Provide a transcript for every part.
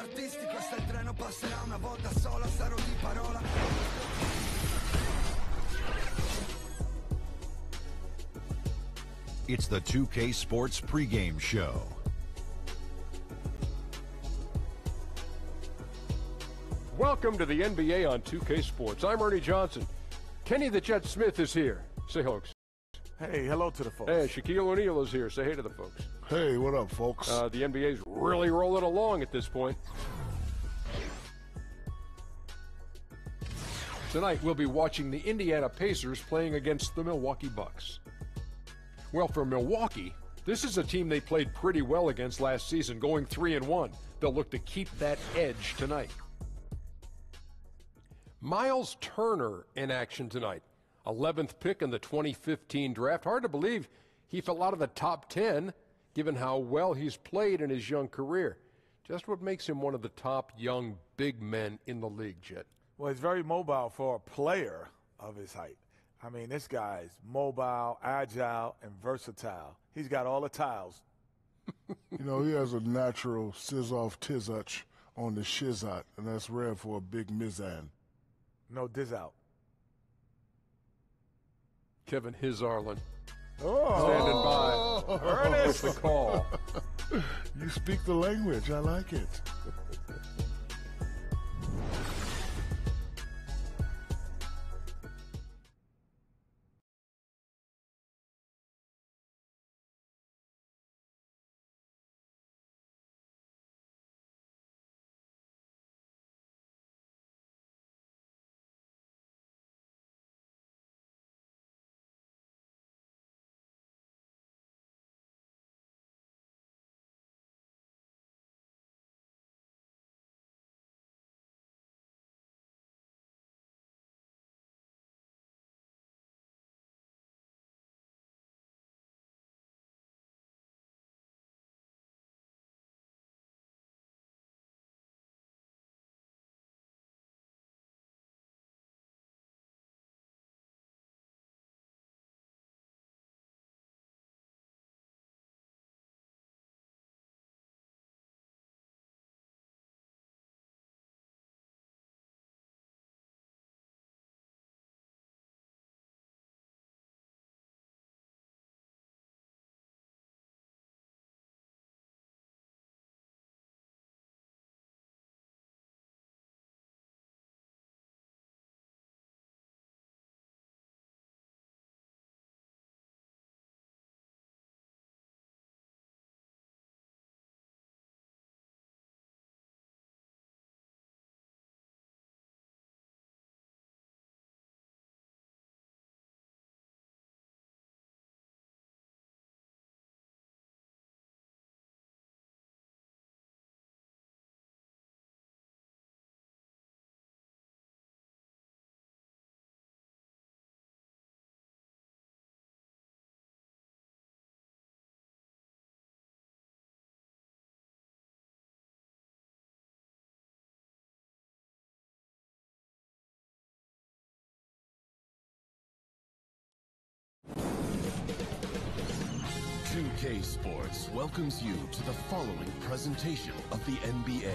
artistico, sta il treno passerà una volta sola, sarò di parola. It's the 2K Sports pregame show. Welcome to the NBA on 2K Sports. I'm Ernie Johnson. Kenny the Jet Smith is here. Say hello. Hey, hello to the folks. Hey, Shaquille O'Neal is here. Say hey to the folks. Hey, what up, folks? The NBA's really rolling along at this point. Tonight, we'll be watching the Indiana Pacers playing against the Milwaukee Bucks. Well, for Milwaukee, this is a team they played pretty well against last season, going 3-1. They'll look to keep that edge tonight. Miles Turner in action tonight. 11th pick in the 2015 draft. Hard to believe he fell out of the top 10, given how well he's played in his young career. Just what makes him one of the top young big men in the league, Jet. Well, he's very mobile for a player of his height. I mean, this guy's mobile, agile, and versatile. He's got all the tiles. You know, he has a natural sizz-off tizuch on the shizot, and that's rare for a big mizan. No diz out. Kevin Hizarlin standing by. Ernest the call. You speak the language. I like it. K Sports welcomes you to the following presentation of the NBA.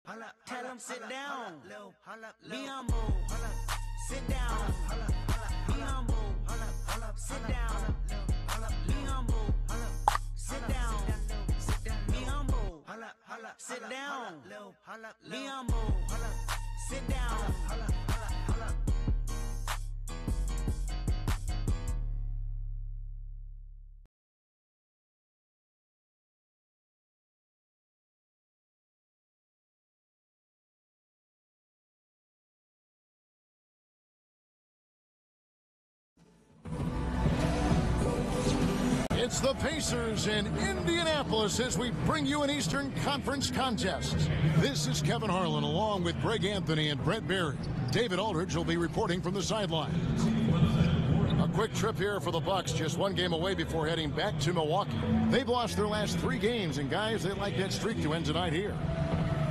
Tell him sit down. Be humble. Sit down. Be humble. Sit down. Be humble. Sit down. Be humble. Sit down. Be humble. Sit down. It's the Pacers in Indianapolis as we bring you an Eastern Conference contest. This is Kevin Harlan along with Greg Anthony and Brent Berry. David Aldridge will be reporting from the sidelines. A quick trip here for the Bucks, just one game away before heading back to Milwaukee. They've lost their last 3 games, and guys, they like that streak to end tonight here.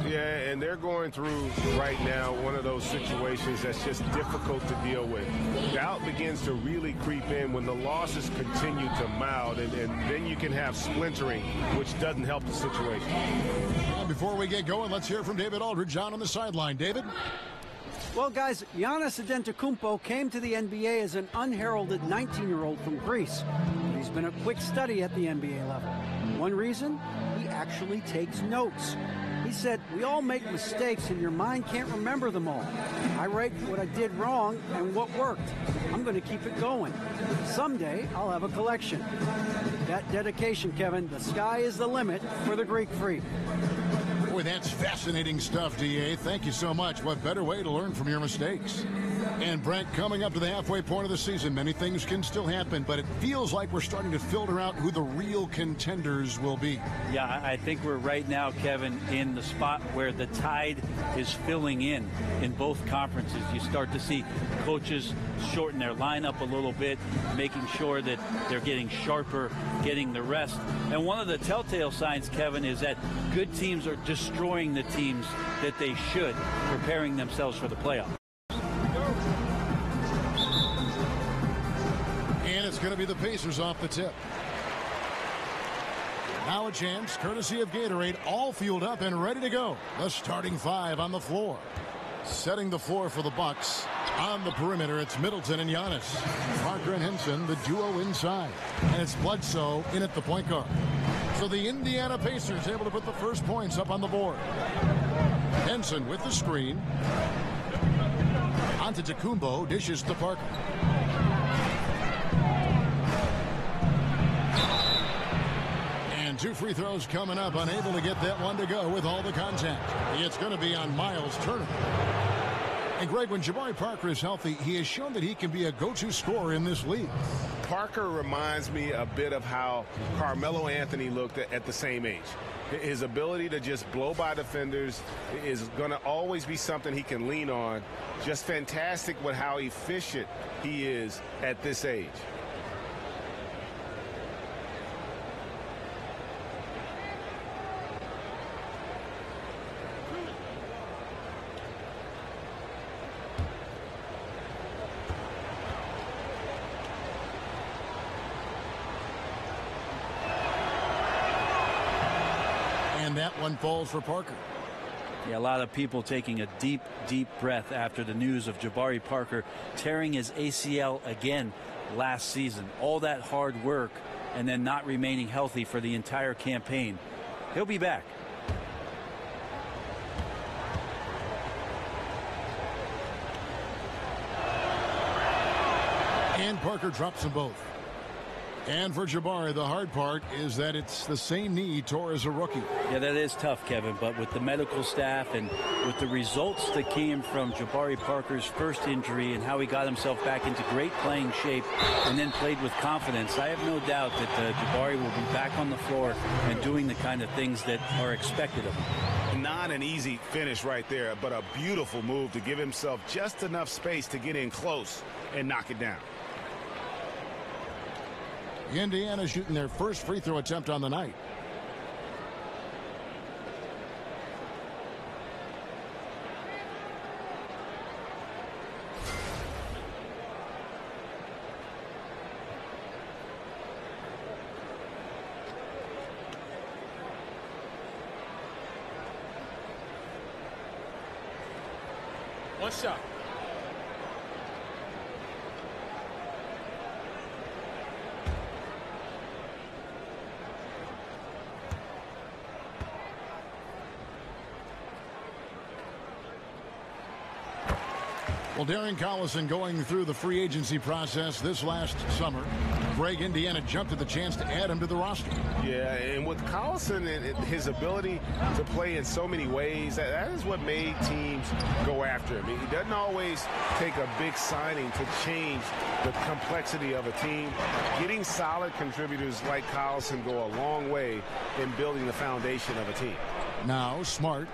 Yeah, and they're going through right now one of those situations that's just difficult to deal with. Doubt begins to really creep in when the losses continue to mount, and then you can have splintering, which doesn't help the situation. Well, before we get going, let's hear from David Aldridge on the sideline. David? Well, guys, Giannis Antetokounmpo came to the NBA as an unheralded 19-year-old from Greece. He's been a quick study at the NBA level. One reason? He actually takes notes. He said, we all make mistakes and your mind can't remember them all. I write what I did wrong and what worked. I'm going to keep it going. Someday, I'll have a collection. That dedication, Kevin, the sky is the limit for the Greek freak. Boy, that's fascinating stuff, D.A. Thank you so much. What better way to learn from your mistakes? And Brent, coming up to the halfway point of the season, many things can still happen, but it feels like we're starting to filter out who the real contenders will be. Yeah, I think we're right now, Kevin, in the spot where the tide is filling in both conferences. You start to see coaches shorten their lineup a little bit, making sure that they're getting sharper, getting the rest. And one of the telltale signs, Kevin, is that good teams are destroying the teams that they should, preparing themselves for the playoffs. And it's going to be the Pacers off the tip. Now a chance, courtesy of Gatorade, all fueled up and ready to go. The starting 5 on the floor. Setting the floor for the Bucks. On the perimeter, it's Middleton and Giannis. Parker and Henson, the duo inside. And it's Bledsoe in at the point guard. So the Indiana Pacers able to put the first points up on the board. Henson with the screen. Antetokounmpo dishes to Parker. And 2 free throws coming up, unable to get that one to go with all the contact. It's going to be on Miles Turner. And Greg, when Jabari Parker is healthy, he has shown that he can be a go-to scorer in this league. Parker reminds me a bit of how Carmelo Anthony looked at the same age. His ability to just blow by defenders is going to always be something he can lean on. Just fantastic with how efficient he is at this age. That one falls for Parker. Yeah, a lot of people taking a deep, deep breath after the news of Jabari Parker tearing his ACL again last season. All that hard work and then not remaining healthy for the entire campaign. He'll be back. And Parker drops them both. And for Jabari, the hard part is that it's the same knee he tore as a rookie. Yeah, that is tough, Kevin, but with the medical staff and with the results that came from Jabari Parker's first injury and how he got himself back into great playing shape and then played with confidence, I have no doubt that Jabari will be back on the floor and doing the kind of things that are expected of him. Not an easy finish right there, but a beautiful move to give himself just enough space to get in close and knock it down. Indiana shooting their first free throw attempt on the night. One shot. Well, Darren Collison going through the free agency process this last summer. Greg, Indiana jumped at the chance to add him to the roster. Yeah, and with Collison and his ability to play in so many ways, that is what made teams go after him. He doesn't always take a big signing to change the complexity of a team. Getting solid contributors like Collison go a long way in building the foundation of a team. Now Smart,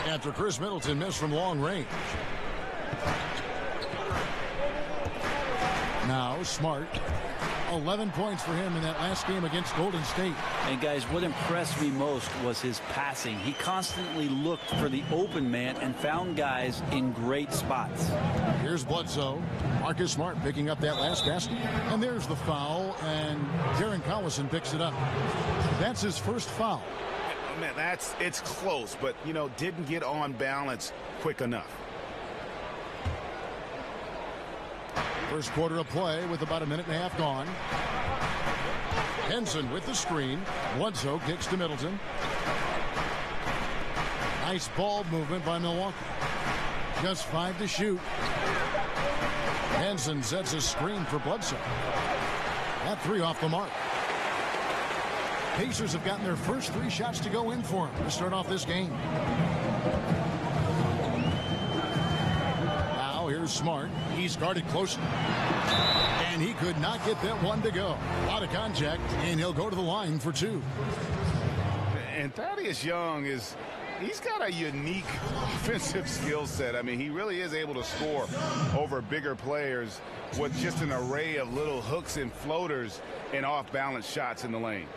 after Chris Middleton missed from long range. Now Smart, 11 points for him in that last game against Golden State. And guys, what impressed me most was his passing. He constantly looked for the open man and found guys in great spots. Here's Bledsoe. Marcus Smart picking up that last basket. And there's the foul, and Darren Collison picks it up. That's his first foul. Man, it's close, but, you know, didn't get on balance quick enough. First quarter of play with about a minute and a half gone. Henson with the screen. Bledsoe kicks to Middleton. Nice ball movement by Milwaukee. Just 5 to shoot. Henson sets a screen for Bledsoe. That 3 off the mark. Pacers have gotten their first 3 shots to go in for him to start off this game. Here's Smart. He's guarded closely. And he could not get that one to go. A lot of contact, and he'll go to the line for 2. And Thaddeus Young he's got a unique offensive skill set. I mean, he really is able to score over bigger players with just an array of little hooks and floaters and off-balance shots in the lane.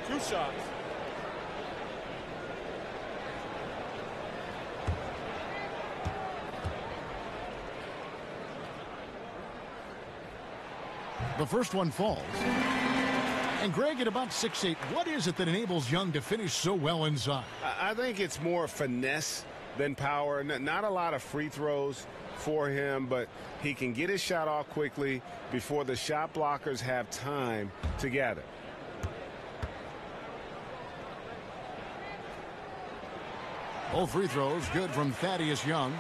Two shots. The first one falls. And Greg, at about 6'8", what is it that enables Young to finish so well inside? I think it's more finesse than power. Not a lot of free throws for him, but he can get his shot off quickly before the shot blockers have time to gather. Both free throws good from Thaddeus Young.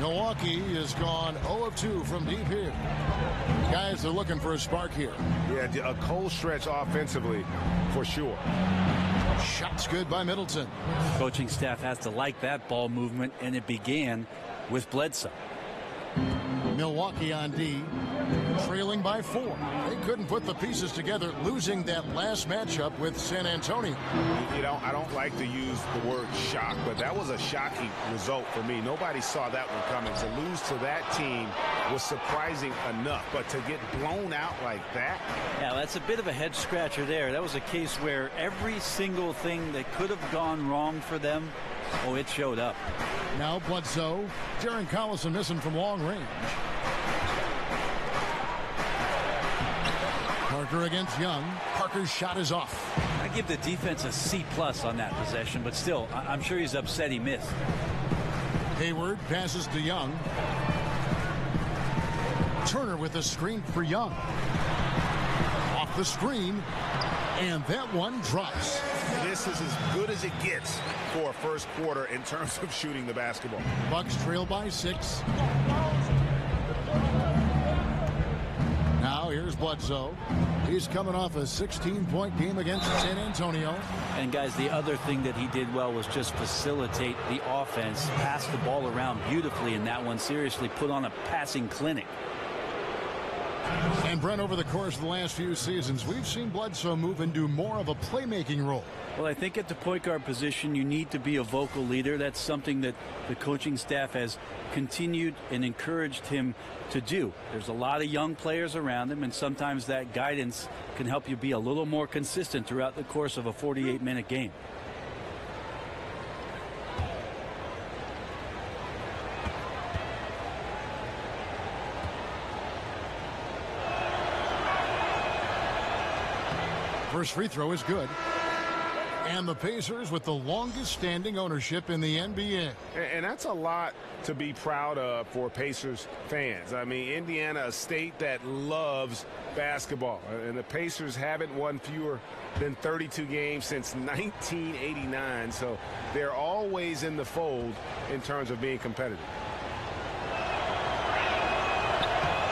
Milwaukee has gone 0 of 2 from deep here. Guys are looking for a spark here. Yeah, a cold stretch offensively for sure. Shots good by Middleton. Coaching staff has to like that ball movement, and it began with Bledsoe. Milwaukee on D, trailing by 4. They couldn't put the pieces together, losing that last matchup with San Antonio. You know, I don't like to use the word shock, but that was a shocking result for me. Nobody saw that one coming. To lose to that team was surprising enough, but to get blown out like that? Yeah, that's a bit of a head scratcher there. That was a case where every single thing that could have gone wrong for them, oh, it showed up. Now Bledsoe. Darren Collison missing from long range. Parker against Young. Parker's shot is off. I give the defense a C+ on that possession, but still, I'm sure he's upset he missed. Hayward passes to Young. Turner with the screen for Young. Off the screen, and that one drops. This is as good as it gets for a first quarter in terms of shooting the basketball. Bucks trail by 6. Now here's Bledsoe. He's coming off a 16-point game against San Antonio. And guys, the other thing that he did well was just facilitate the offense, pass the ball around beautifully in that one. Seriously, put on a passing clinic. And Brent, over the course of the last few seasons, we've seen Bledsoe move into more of a playmaking role. Well, I think at the point guard position, you need to be a vocal leader. That's something that the coaching staff has continued and encouraged him to do. There's a lot of young players around him, and sometimes that guidance can help you be a little more consistent throughout the course of a 48-minute game. First free throw is good. And the Pacers with the longest standing ownership in the NBA. And that's a lot to be proud of for Pacers fans. I mean, Indiana, a state that loves basketball. And the Pacers haven't won fewer than 32 games since 1989. So they're always in the fold in terms of being competitive.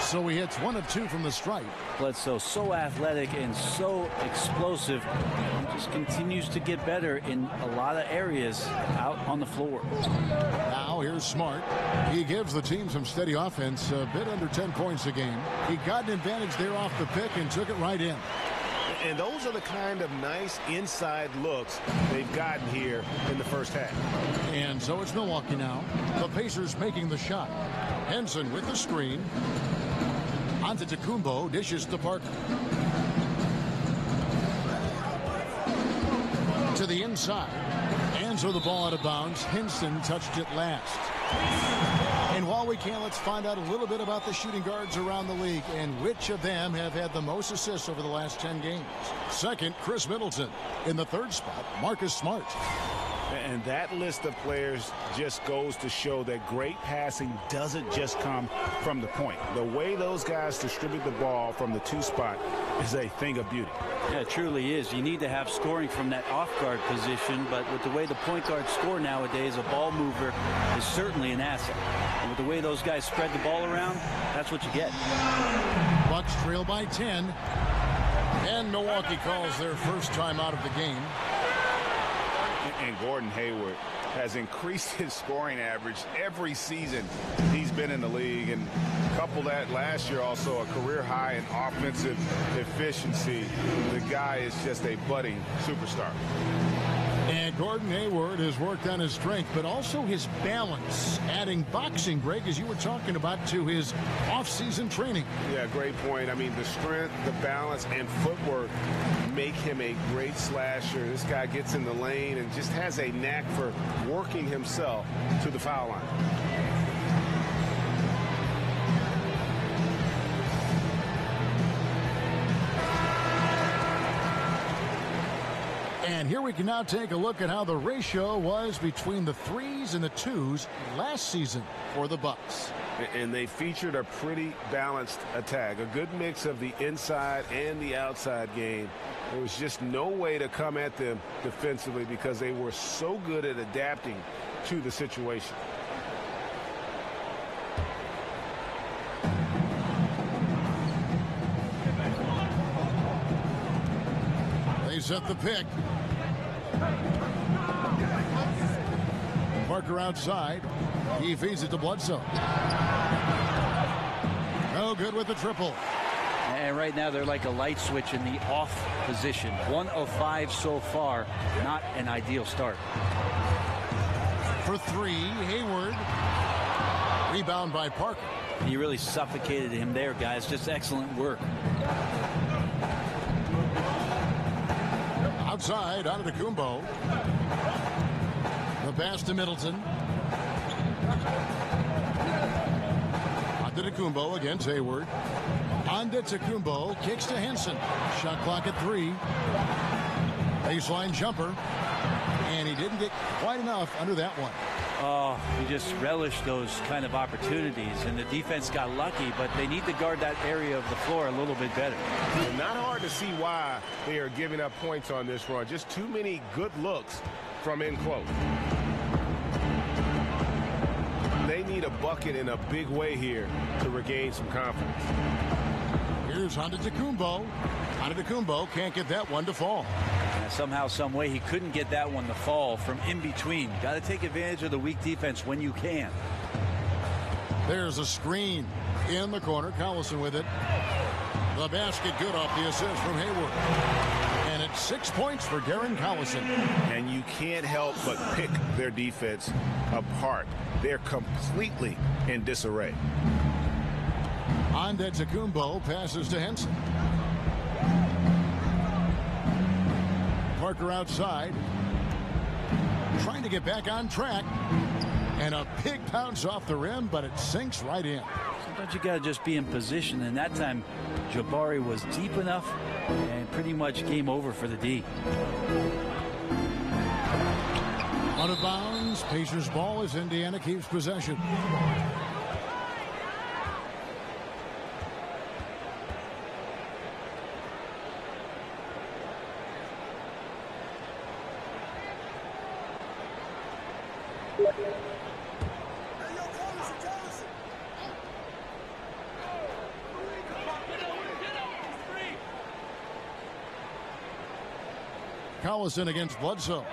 So he hits 1 of 2 from the stripe. Bledsoe, so athletic and so explosive. He just continues to get better in a lot of areas out on the floor. Now here's Smart. He gives the team some steady offense, a bit under 10 points a game. He got an advantage there off the pick and took it right in. And those are the kind of nice inside looks they've gotten here in the first half. And so it's Milwaukee now. The Pacers making the shot. Henson with the screen. Antetokounmpo dishes to Parker. To the inside. And so the ball out of bounds. Henson touched it last. And while we can, let's find out a little bit about the shooting guards around the league and which of them have had the most assists over the last 10 games. Second, Chris Middleton. In the third spot, Marcus Smart. And that list of players just goes to show that great passing doesn't just come from the point. The way those guys distribute the ball from the 2 spot is a thing of beauty. Yeah, it truly is. You need to have scoring from that off-guard position, but with the way the point guards score nowadays, a ball mover is certainly an asset. And with the way those guys spread the ball around, that's what you get. Bucks trail by 10. And Milwaukee calls their first time out of the game. And Gordon Hayward has increased his scoring average every season he's been in the league, and couple that last year also a career high in offensive efficiency. The guy is just a budding superstar. And Gordon Hayward has worked on his strength, but also his balance, adding boxing, Greg, as you were talking about, to his off-season training. Yeah, great point. I mean, the strength, the balance, and footwork make him a great slasher. This guy gets in the lane and just has a knack for working himself to the foul line. And here we can now take a look at how the ratio was between the 3s and the 2s last season for the Bucks. And they featured a pretty balanced attack, a good mix of the inside and the outside game. There was just no way to come at them defensively because they were so good at adapting to the situation. They set the pick. Parker outside. He feeds it to Bledsoe. No good with the triple. And right now they're like a light switch in the off position. 1 of 5 so far. Not an ideal start. For 3, Hayward. Rebound by Parker. He really suffocated him there, guys. Just excellent work. Outside, Antetokounmpo. The pass to Middleton. Antetokounmpo against Hayward. Antetokounmpo kicks to Henson. Shot clock at 3. Baseline jumper. And he didn't get quite enough under that one. Oh, he just relished those kind of opportunities, and the defense got lucky, but they need to guard that area of the floor a little bit better. Not hard to see why they are giving up points on this run. Just too many good looks from in close. They need a bucket in a big way here to regain some confidence. Here's Antetokounmpo. Antetokounmpo can't get that one to fall. Somehow, some way, he couldn't get that one to fall from in between. Got to take advantage of the weak defense when you can. There's a screen in the corner. Collison with it. The basket good off the assist from Hayward. And it's 6 points for Darren Collison. And you can't help but pick their defense apart. They're completely in disarray. Antetokounmpo passes to Henson. Parker outside. Trying to get back on track. And a big bounce off the rim, but it sinks right in. Sometimes you got to just be in position, and that time Jabari was deep enough and pretty much game over for the D. Out of bounds, Pacers ball as Indiana keeps possession. Collison against Bledsoe.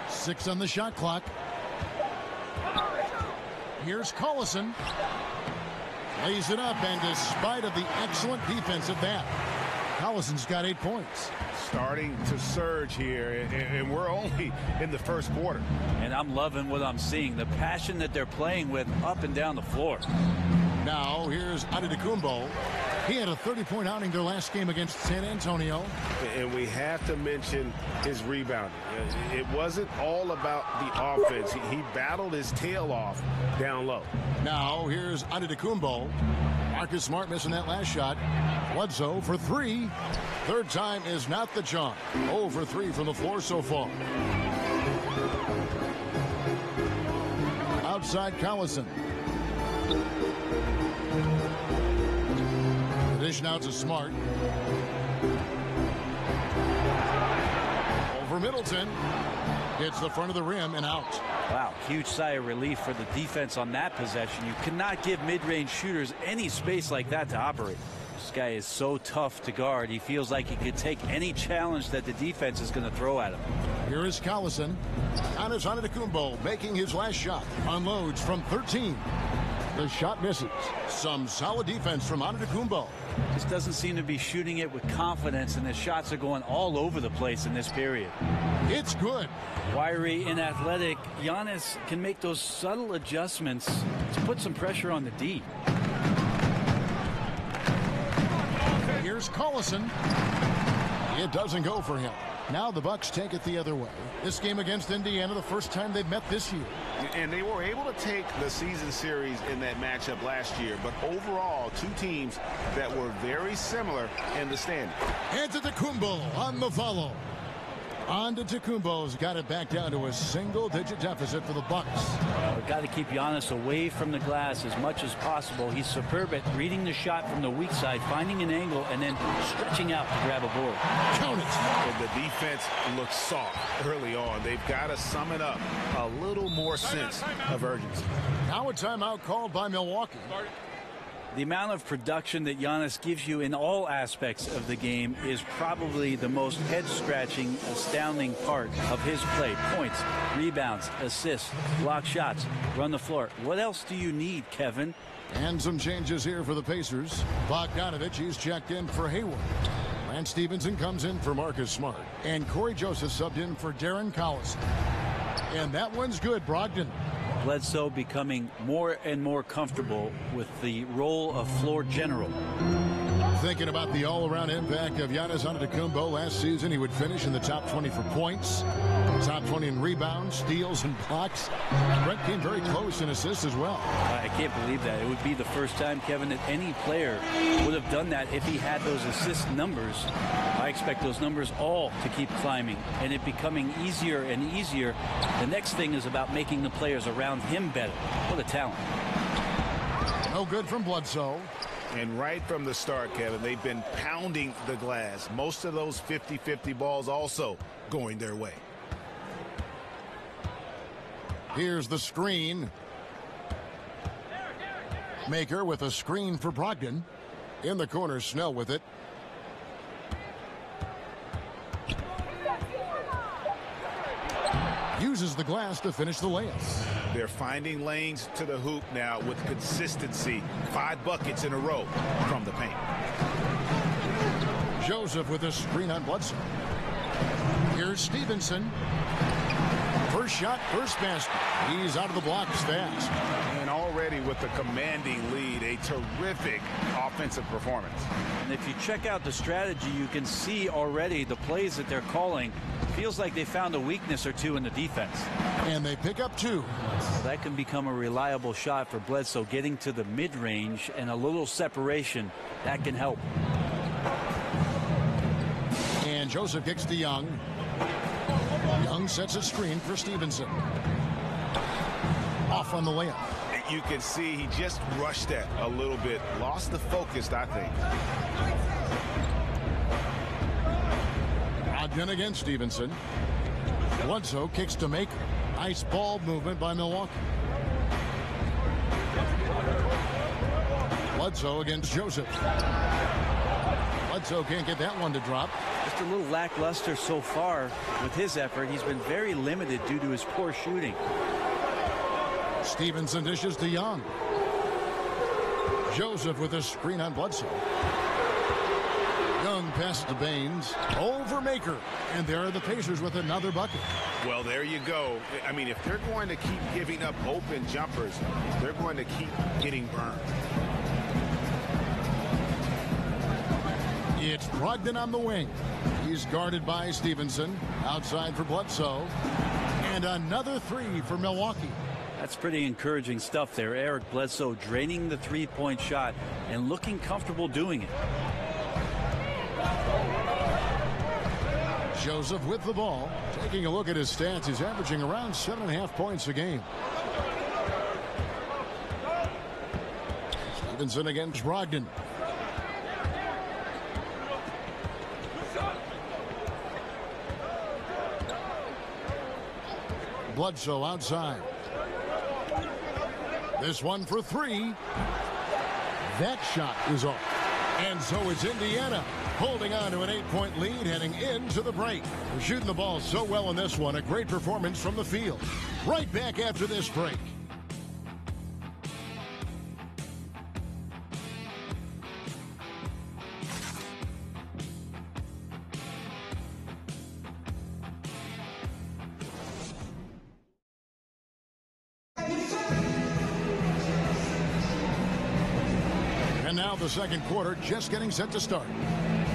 6 on the shot clock. Here's Collison. Lays it up, and despite of the excellent defense at that, Collison's got 8 points. Starting to surge here, and we're only in the first quarter. And I'm loving what I'm seeing, the passion that they're playing with up and down the floor. Now here's Antetokounmpo. He had a 30-point outing their last game against San Antonio. And we have to mention his rebounding. It wasn't all about the offense. He battled his tail off down low. Now here's Antetokounmpo. Marcus Smart missing that last shot. Bledsoe for 3. Third time is not the charm. 0 for 3 from the floor so far. Outside Collison. Dish now to Smart. Over Middleton. Hits the front of the rim and out. Wow, huge sigh of relief for the defense on that possession. You cannot give mid-range shooters any space like that to operate. This guy is so tough to guard. He feels like he could take any challenge that the defense is going to throw at him. Here is Collison. Giannis Antetokounmpo making his last shot. Unloads from 13. The shot misses. Some solid defense from Antetokounmpo. Just doesn't seem to be shooting it with confidence, and the shots are going all over the place in this period. It's good. Wiry and athletic, Giannis can make those subtle adjustments to put some pressure on the D. Here's Collison. It doesn't go for him. Now the Bucks take it the other way. This game against Indiana, the first time they've met this year. And they were able to take the season series in that matchup last year. But overall, two teams that were very similar in the standing. Antetokounmpo on the follow. Antetokounmpo's got it back down to a single-digit deficit for the Bucks. We've got to keep Giannis away from the glass as much as possible. He's superb at reading the shot from the weak side, finding an angle, and then stretching out to grab a board. Count it. And the defense looks soft early on. They've got to sum it up. A little more sense of urgency. Now a timeout called by Milwaukee. The amount of production that Giannis gives you in all aspects of the game is probably the most head-scratching, astounding part of his play. Points, rebounds, assists, block shots, run the floor. What else do you need, Kevin? And some changes here for the Pacers. Bogdanovich, he's checked in for Hayward. Lance Stevenson comes in for Marcus Smart. And Corey Joseph subbed in for Darren Collison. And that one's good, Brogdon. Bledsoe becoming more and more comfortable with the role of floor general. Thinking about the all-around impact of Giannis Antetokounmpo last season, he would finish in the top 20 for points, top 20 in rebounds, steals, and blocks. Brett came very close in assists as well. I can't believe that. It would be the first time, Kevin, that any player would have done that if he had those assist numbers. I expect those numbers all to keep climbing, and it becoming easier and easier. The next thing is about making the players around him better. What a talent. No good from Bledsoe. And right from the start, Kevin, they've been pounding the glass. Most of those 50-50 balls also going their way. Here's the screen. Maker with a screen for Brogdon. In the corner, Snell with it. Uses the glass to finish the layups. They're finding lanes to the hoop now with consistency. 5 buckets in a row from the paint. Joseph with a screen on Bledsoe. Here's Stevenson. First shot, first basket. He's out of the blocks fast. And already already with a commanding lead, a terrific offensive performance. And if you check out the strategy, you can see already the plays that they're calling. Feels like they found a weakness or two in the defense. And they pick up 2. So that can become a reliable shot for Bledsoe, getting to the mid-range, and a little separation that can help. And Joseph kicks to Young. Young sets a screen for Stevenson. Off on the layup. You can see he just rushed that a little bit, lost the focus, I think. Ogden against Stevenson. Bledsoe kicks to Maker. Nice ball movement by Milwaukee. Bledsoe against Joseph. Bledsoe can't get that one to drop. Just a little lackluster so far with his effort. He's been very limited due to his poor shooting. Stevenson dishes to Young. Joseph with a screen on Bledsoe. Young passes to Baines. Over Maker. And there are the Pacers with another bucket. Well, there you go. I mean, if they're going to keep giving up open jumpers, they're going to keep getting burned. It's Brogdon on the wing. He's guarded by Stevenson. Outside for Bledsoe. And another 3 for Milwaukee. That's pretty encouraging stuff there. Eric Bledsoe draining the three-point shot and looking comfortable doing it. Joseph with the ball. Taking a look at his stats, he's averaging around 7.5 points a game. Stevenson against Brogdon. Bledsoe outside. This one for 3. That shot is off. And so is Indiana, holding on to an 8-point lead heading into the break. They're shooting the ball so well in this one. A great performance from the field. Right back after this break. Now the second quarter just getting set to start.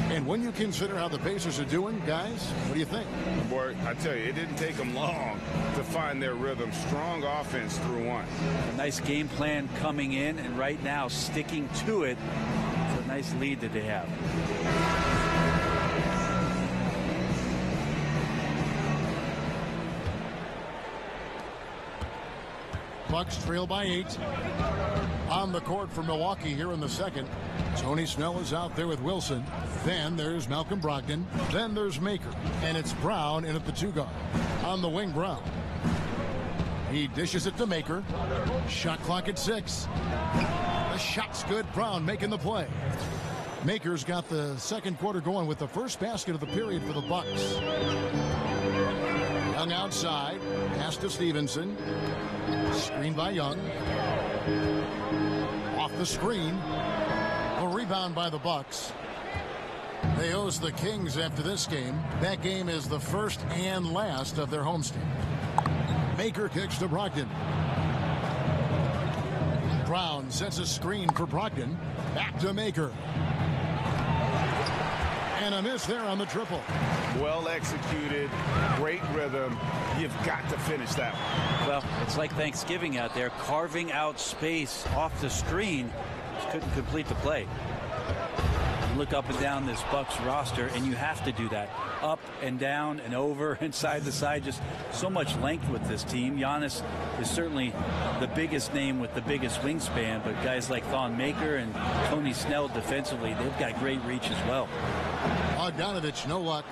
And when you consider how the Pacers are doing, guys, what do you think? Boy, I tell you, it didn't take them long to find their rhythm. Strong offense through 1. A nice game plan coming in, and right now sticking to it. It's a nice lead that they have. Bucks trail by 8. On the court for Milwaukee here in the second. Tony Snell is out there with Wilson. Then there's Malcolm Brogdon. Then there's Maker. And it's Brown in at the 2 guard. On the wing, Brown. He dishes it to Maker. Shot clock at 6. The shot's good. Brown making the play. Maker's got the second quarter going with the first basket of the period for the Bucks. Young outside. Pass to Stevenson. Screen by Young. Off the screen. A rebound by the Bucks. They host the Kings after this game. That game is the first and last of their homestand. Maker kicks to Brogdon. Brown sets a screen for Brogdon. Back to Maker. And a miss there on the triple. Well executed. Great rhythm. You've got to finish that one. Well, it's like Thanksgiving out there, carving out space off the screen. Just couldn't complete the play. You look up and down this Bucks roster, and you have to do that. Up and down and over and side to side. Just so much length with this team. Giannis is certainly the biggest name with the biggest wingspan, but guys like Thon Maker and Tony Snell defensively, they've got great reach as well. Bogdanovich, no luck.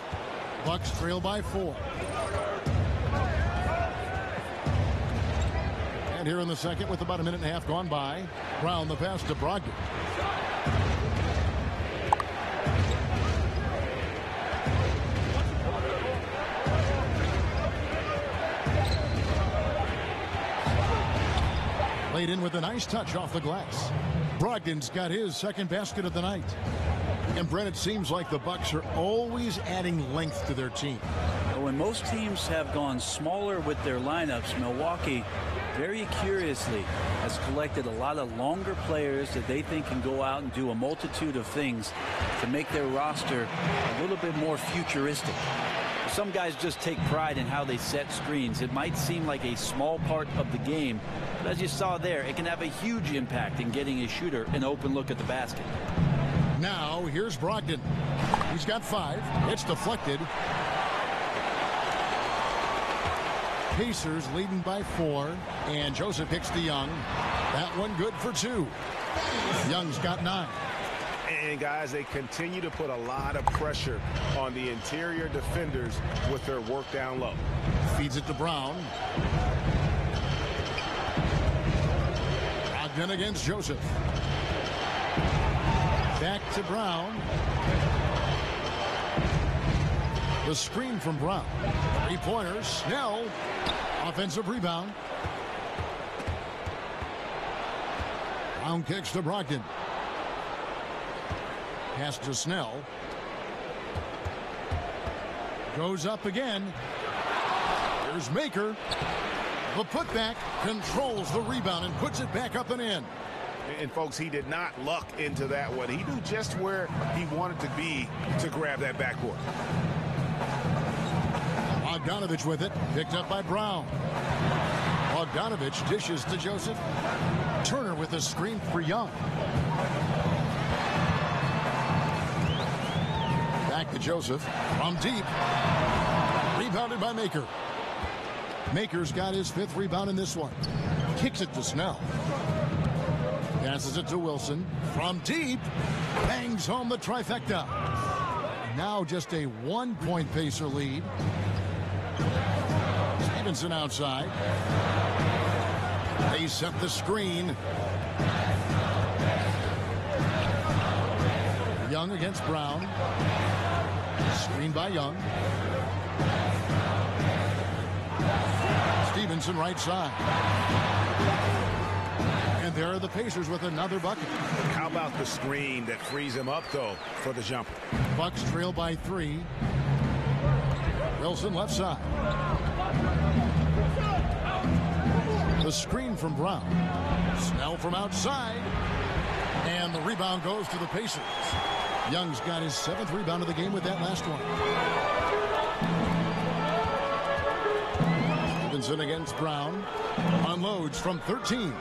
Bucks trail by 4. And here in the second with about a minute and a half gone by. Brown the pass to Brogdon. Laid in with a nice touch off the glass. Brogdon's got his second basket of the night. And Brent, it seems like the Bucks are always adding length to their team. When most teams have gone smaller with their lineups, Milwaukee very curiously has collected a lot of longer players that they think can go out and do a multitude of things to make their roster a little bit more futuristic. Some guys just take pride in how they set screens. It might seem like a small part of the game, but as you saw there, it can have a huge impact in getting a shooter an open look at the basket. Now, here's Brogdon. He's got 5. It's deflected. Pacers leading by 4, and Joseph kicks to Young. That one good for 2. Young's got 9. And guys, they continue to put a lot of pressure on the interior defenders with their work down low. Feeds it to Brown. Brogdon against Joseph. Back to Brown. The screen from Brown. 3-pointers. Snell. Offensive rebound. Brown kicks to Brogdon. Pass to Snell. Goes up again. Here's Maker. The putback controls the rebound and puts it back up and in. And folks, he did not luck into that one. He knew just where he wanted to be to grab that backboard. Bogdanovich with it. Picked up by Brown. Bogdanovich dishes to Joseph. Turner with a screen for Young. Back to Joseph from deep. Rebounded by Maker. Maker's got his 5th rebound in this one. Kicks it to Snell. Passes it to Wilson from deep. Bangs home the trifecta. Now just a 1-point Pacer lead. Stevenson outside. They set the screen. Young against Brown. Screen by Young. Stevenson right side. And there are the Pacers with another bucket. How about the screen that frees him up, though, for the jumper? Bucks trail by 3. Wilson left side. The screen from Brown. Snell from outside. And the rebound goes to the Pacers. Young's got his 7th rebound of the game with that last one. Stevenson against Brown. Unloads from 13.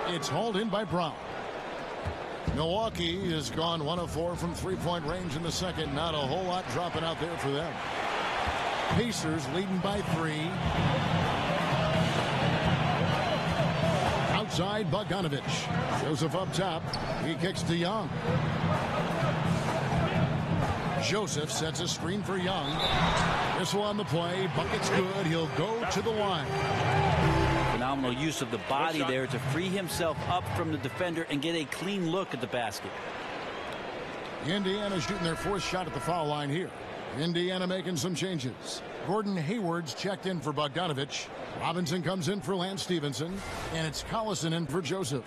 It's hauled in by Brown. Milwaukee has gone 1 of 4 from 3-point range in the second. Not a whole lot dropping out there for them. Pacers leading by 3. Outside Bogdanovich. Joseph up top. He kicks to Young. Joseph sets a screen for Young. Missile on the play. Bucket's good. He'll go to the line. Phenomenal use of the body there to free himself up from the defender and get a clean look at the basket. Indiana shooting their 4th shot at the foul line here. Indiana making some changes. Gordon Hayward's checked in for Bogdanovich. Robinson comes in for Lance Stevenson. And it's Collison in for Joseph.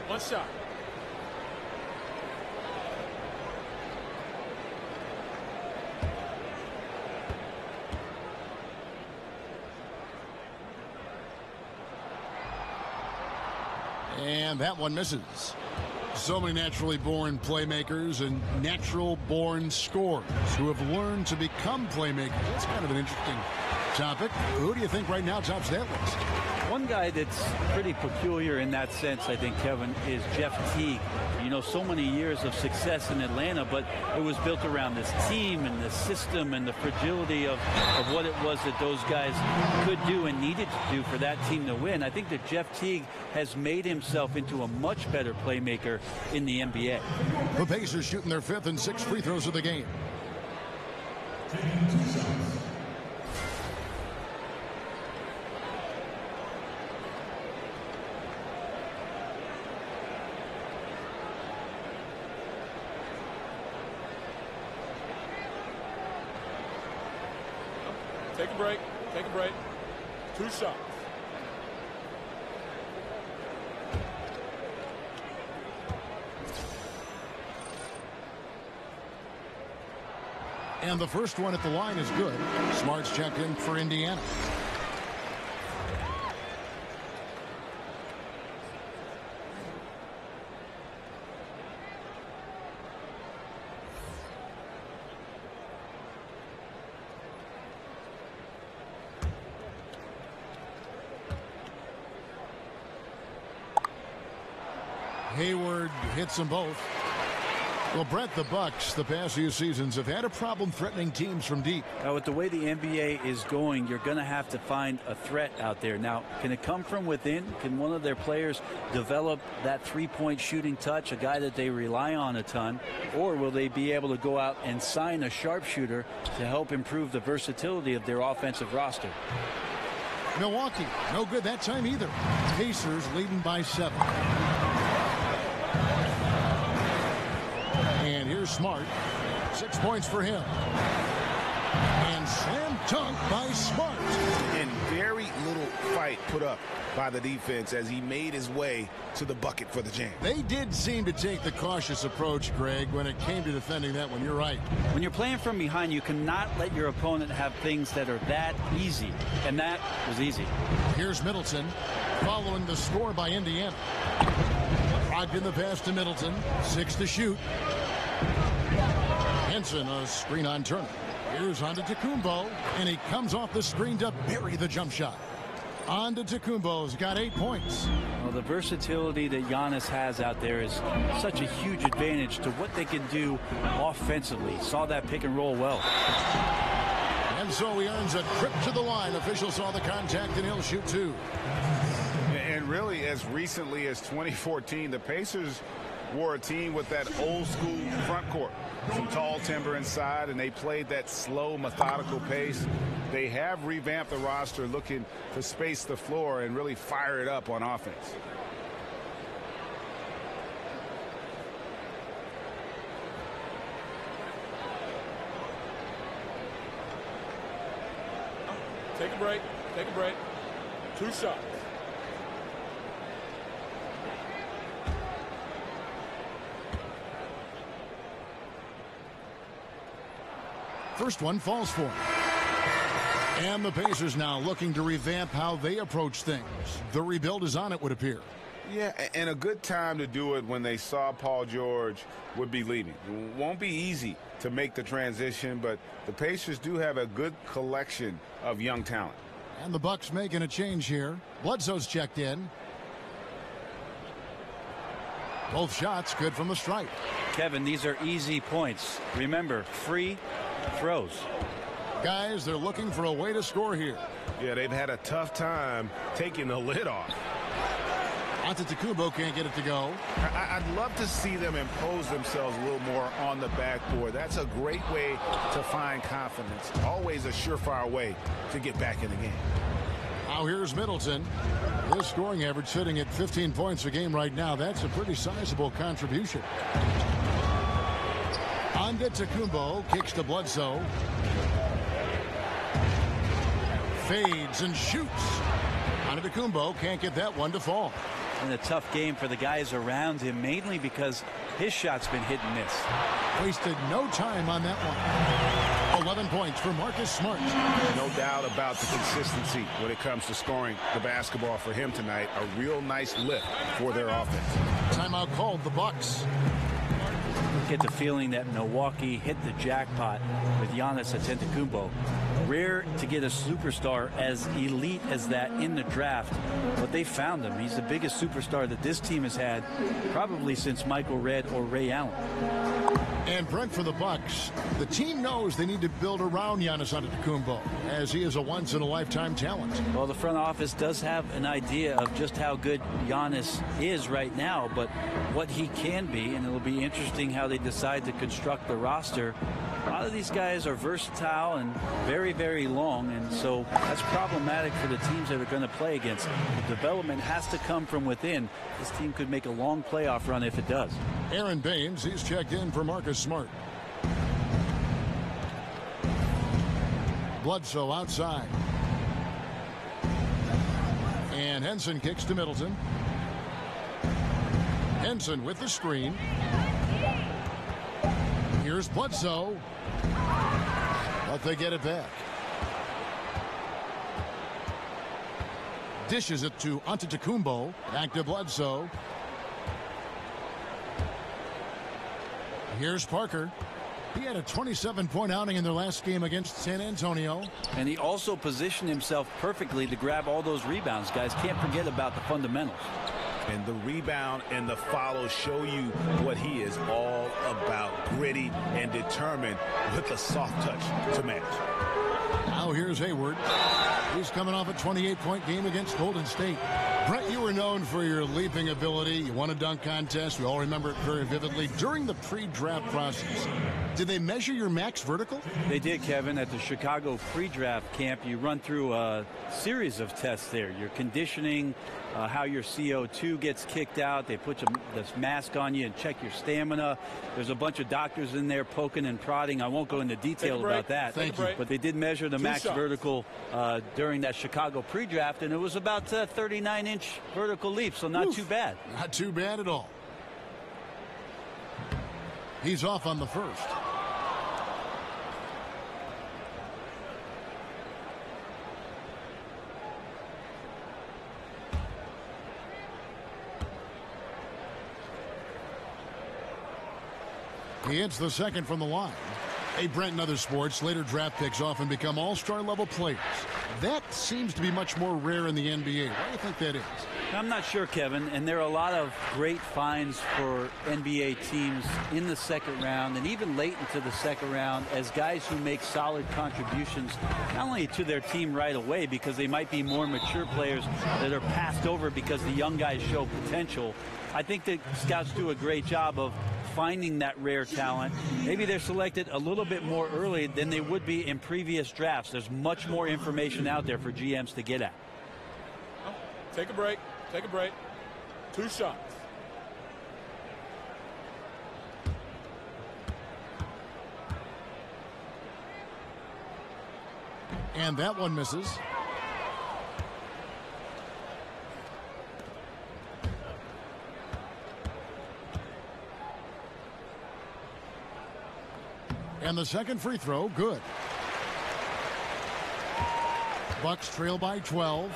One shot. And that one misses. So many naturally born playmakers and natural born scorers who have learned to become playmakers. That's kind of an interesting topic. Who do you think right now tops that list? One guy that's pretty peculiar in that sense, I think, Kevin, is Jeff Teague. You know, so many years of success in Atlanta, but it was built around this team and the system and the fragility of what it was that those guys could do and needed to do for that team to win. I think that Jeff Teague has made himself into a much better playmaker in the NBA. The Pacers shooting their 5th and 6th free throws of the game. Take a break. Take a break. 2 shots. And the first one at the line is good. Smart's checked in for Indiana. Hayward hits them both. Well, Brett, the Bucks, the past few seasons, have had a problem threatening teams from deep. Now, with the way the NBA is going, you're going to have to find a threat out there. Now, can it come from within? Can one of their players develop that three-point shooting touch, a guy that they rely on a ton? Or will they be able to go out and sign a sharpshooter to help improve the versatility of their offensive roster? Milwaukee, no good that time either. Pacers leading by 7. And here's Smart. 6 points for him. And slam dunk by Smart. And very little fight put up by the defense as he made his way to the bucket for the jam. They did seem to take the cautious approach, Greg, when it came to defending that one. You're right. When you're playing from behind, you cannot let your opponent have things that are that easy. And that was easy. Here's Middleton following the score by Indiana. Brogdon the pass to Middleton. 6 to shoot. Henson a screen on Turner. Here's on to Tacumbo, and he comes off the screen to bury the jump shot. On to Tacumbo's got 8 points. Well, the versatility that Giannis has out there is such a huge advantage to what they can do offensively. Saw that pick and roll well. And so he earns a trip to the line. Officials saw the contact, and he'll shoot 2. And really, as recently as 2014, the Pacers were a team with that old school front court. Some tall timber inside, and they played that slow, methodical pace. They have revamped the roster, looking to space the floor and really fire it up on offense. Take a break. Take a break. 2 shots. First one falls for him. And the Pacers now looking to revamp how they approach things. The rebuild is on, it would appear. Yeah, and a good time to do it when they saw Paul George would be leaving. It won't be easy to make the transition, but the Pacers do have a good collection of young talent. And the Bucks making a change here. Bledsoe's checked in. Both shots good from the stripe. Kevin, these are easy points. Remember, free throws. Guys, they're looking for a way to score here. Yeah, they've had a tough time taking the lid off. Antetokounmpo can't get it to go. I'd love to see them impose themselves a little more on the backboard. That's a great way to find confidence. Always a surefire way to get back in the game. Now here's Middleton. His scoring average sitting at 15 points a game right now. That's a pretty sizable contribution. Antetokounmpo kicks to Bledsoe. Fades and shoots. Antetokounmpo can't get that one to fall. And a tough game for the guys around him, mainly because his shot's been hit and miss. Wasted no time on that one. 11 points for Marcus Smart. No doubt about the consistency when it comes to scoring the basketball for him tonight. A real nice lift for their offense. Timeout called the Bucks. Get the feeling that Milwaukee hit the jackpot with Giannis Antetokounmpo. Rare to get a superstar as elite as that in the draft, but they found him. He's the biggest superstar that this team has had probably since Michael Redd or Ray Allen. And Brent, for the Bucks, the team knows they need to build around Giannis Antetokounmpo, as he is a once-in-a-lifetime talent. Well, the front office does have an idea of just how good Giannis is right now, but what he can be, and it'll be interesting how they decide to construct the roster. A lot of these guys are versatile and very, very long, and so that's problematic for the teams that are going to play against. The development has to come from within. This team could make a long playoff run if it does. Aaron Baines, he's checked in for Marcus Smart. Bledsoe outside. And Henson kicks to Middleton. Henson with the screen. Here's Bledsoe. But they get it back. Dishes it to Antetokounmpo. Back to Bledsoe. Here's Parker. He had a 27-point outing in their last game against San Antonio. And he also positioned himself perfectly to grab all those rebounds. Guys, can't forget about the fundamentals. And the rebound and the follow show you what he is all about. Gritty and determined with a soft touch to match. Now here's Hayward. He's coming off a 28-point game against Golden State. Brett, you were known for your leaping ability. You won a dunk contest. We all remember it very vividly. During the pre-draft process, did they measure your max vertical? They did, Kevin. At the Chicago pre-draft camp, you run through a series of tests there. Your conditioning, how your CO2 gets kicked out. They put this mask on you and check your stamina. There's a bunch of doctors in there poking and prodding. I won't go into detail about that. Thank you. But they did measure the max vertical during that Chicago pre-draft, and it was about 39-inch vertical leap, so not too bad. Not too bad at all. He's off on the first. He hits the second from the line. Hey, Brent, in other sports, later draft picks often become all-star level players. That seems to be much more rare in the NBA. Why do you think that is? I'm not sure, Kevin, and there are a lot of great finds for NBA teams in the second round and even late into the second round as guys who make solid contributions not only to their team right away because they might be more mature players that are passed over because the young guys show potential. I think that scouts do a great job of finding that rare talent. Maybe they're selected a little bit more early than they would be in previous drafts. There's much more information out there for GMs to get at. Take a break. Take a break. 2 shots. And that one misses. And the second free throw, good. Bucks trail by 12.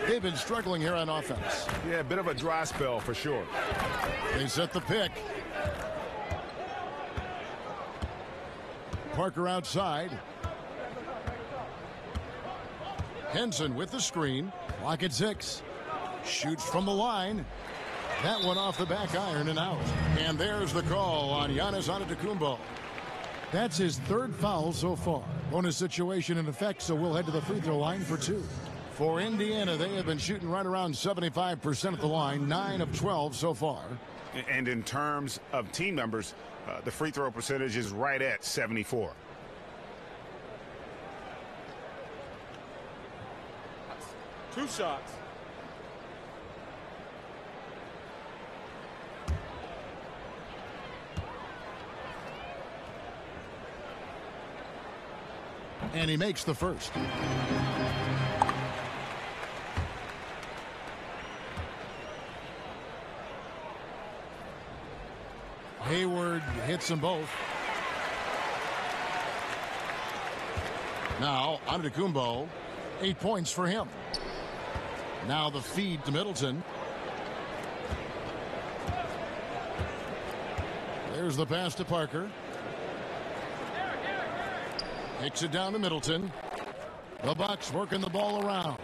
They've been struggling here on offense. Yeah, a bit of a dry spell for sure. They set the pick. Parker outside. Henson with the screen. Clock at 6. Shoots from the line. That one off the back iron and out. And there's the call on Giannis Antetokounmpo. That's his third foul so far. Bonus situation in effect, so we'll head to the free throw line for 2. For Indiana, they have been shooting right around 75% at the line, 9 of 12 so far. And in terms of team numbers, the free throw percentage is right at 74. Two shots. And he makes the first. Hayward hits them both. Now, Antetokounmpo, 8 points for him. Now the feed to Middleton. There's the pass to Parker. Kicks it down to Middleton. The Bucks working the ball around.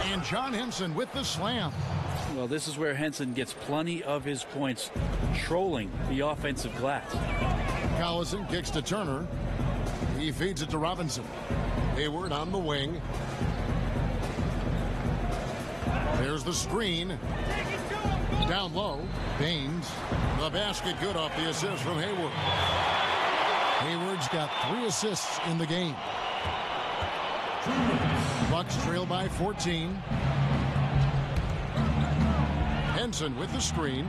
And John Henson with the slam. Well, this is where Henson gets plenty of his points, trolling the offensive glass. Collison kicks to Turner. He feeds it to Robinson. Hayward on the wing. There's the screen. Down low. Baines. The basket good off the assist from Hayward. Hayward's got 3 assists in the game. Bucks trail by 14. Henson with the screen.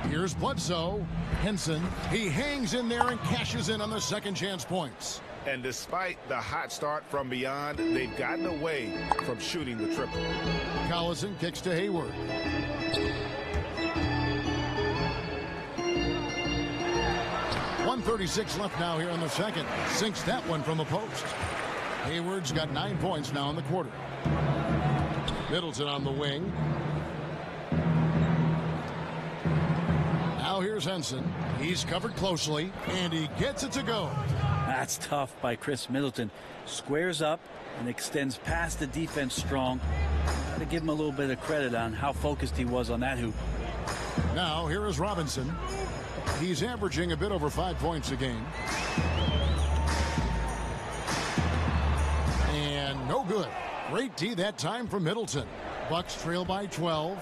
Here's Bledsoe. Henson, he hangs in there and cashes in on the second chance points. And despite the hot start from beyond, they've gotten away from shooting the triple. Collison kicks to Hayward. 1:36 left now here in the second. Sinks that one from the post. Hayward's got 9 points now in the quarter. Middleton on the wing. Now here's Henson. He's covered closely, and he gets it to go. That's tough by Chris Middleton. Squares up and extends past the defense strong. Got to give him a little bit of credit on how focused he was on that hoop. Now here is Robinson. He's averaging a bit over 5 points a game. And no good. Great D that time from Middleton. Bucks trail by 12.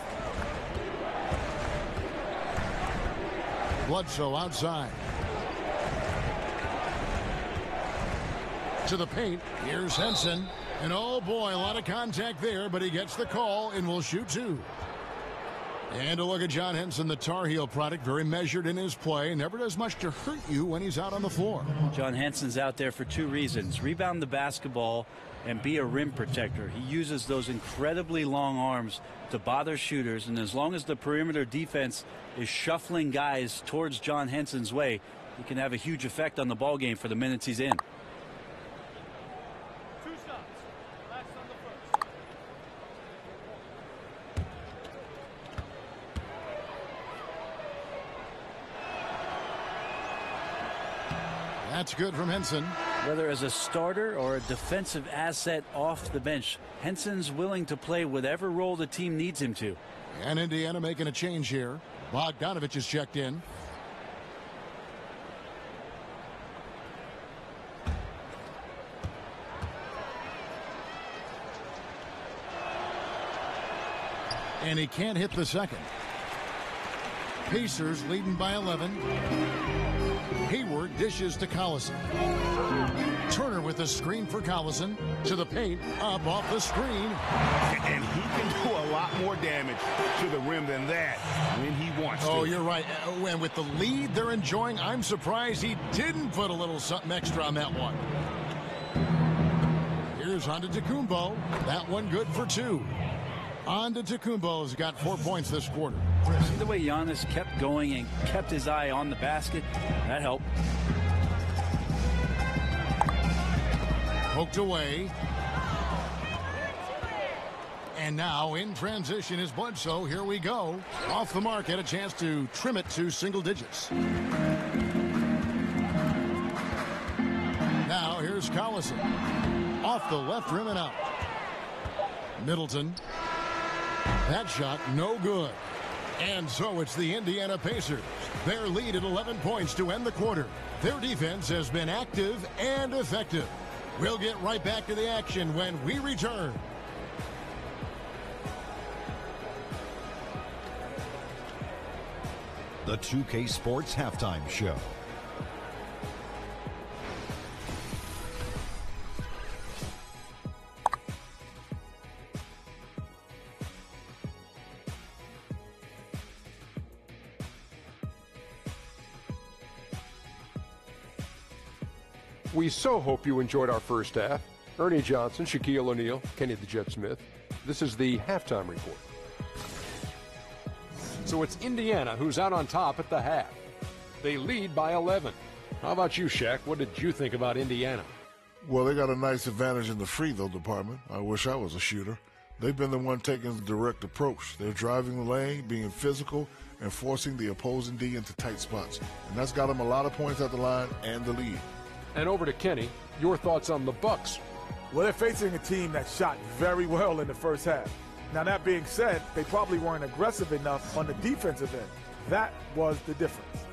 Bledsoe outside. To the paint. Here's Henson. And oh boy, a lot of contact there, but he gets the call and will shoot 2. And a look at John Henson, the Tar Heel product, very measured in his play. Never does much to hurt you when he's out on the floor. John Henson's out there for 2 reasons. Rebound the basketball and be a rim protector. He uses those incredibly long arms to bother shooters, and as long as the perimeter defense is shuffling guys towards John Henson's way, he can have a huge effect on the ball game for the minutes he's in. That's good from Henson. Whether as a starter or a defensive asset off the bench, Henson's willing to play whatever role the team needs him to. And Indiana making a change here. Bogdanovich is checked in. And he can't hit the second. Pacers leading by 11. Hayward dishes to Collison. Turner with a screen for Collison. To the paint, up off the screen. And he can do a lot more damage to the rim than that when he wants to. Oh, you're right. And with the lead they're enjoying, I'm surprised he didn't put a little something extra on that one. Here's Antetokounmpo. That one good for 2. Antetokounmpo's got 4 points this quarter. See the way Giannis kept going and kept his eye on the basket? That helped. Poked away. And now in transition is Bledsoe. Here we go. Off the mark, had a chance to trim it to single digits. Now here's Collison. Off the left rim and out. Middleton. That shot no good. And so it's the Indiana Pacers. Their lead at 11 points to end the quarter. Their defense has been active and effective. We'll get right back to the action when we return. The 2K Sports Halftime Show. We so hope you enjoyed our first half. Ernie Johnson, Shaquille O'Neal, Kenny the Jet Smith. This is the halftime report. So it's Indiana who's out on top at the half. They lead by 11. How about you, Shaq? What did you think about Indiana? Well, they got a nice advantage in the free throw department. I wish I was a shooter. They've been the one taking the direct approach. They're driving the lane, being physical, and forcing the opposing D into tight spots. And that's got them a lot of points at the line and the lead. And over to Kenny, your thoughts on the Bucks. Well, they're facing a team that shot very well in the first half. Now, that being said, they probably weren't aggressive enough on the defensive end. That was the difference.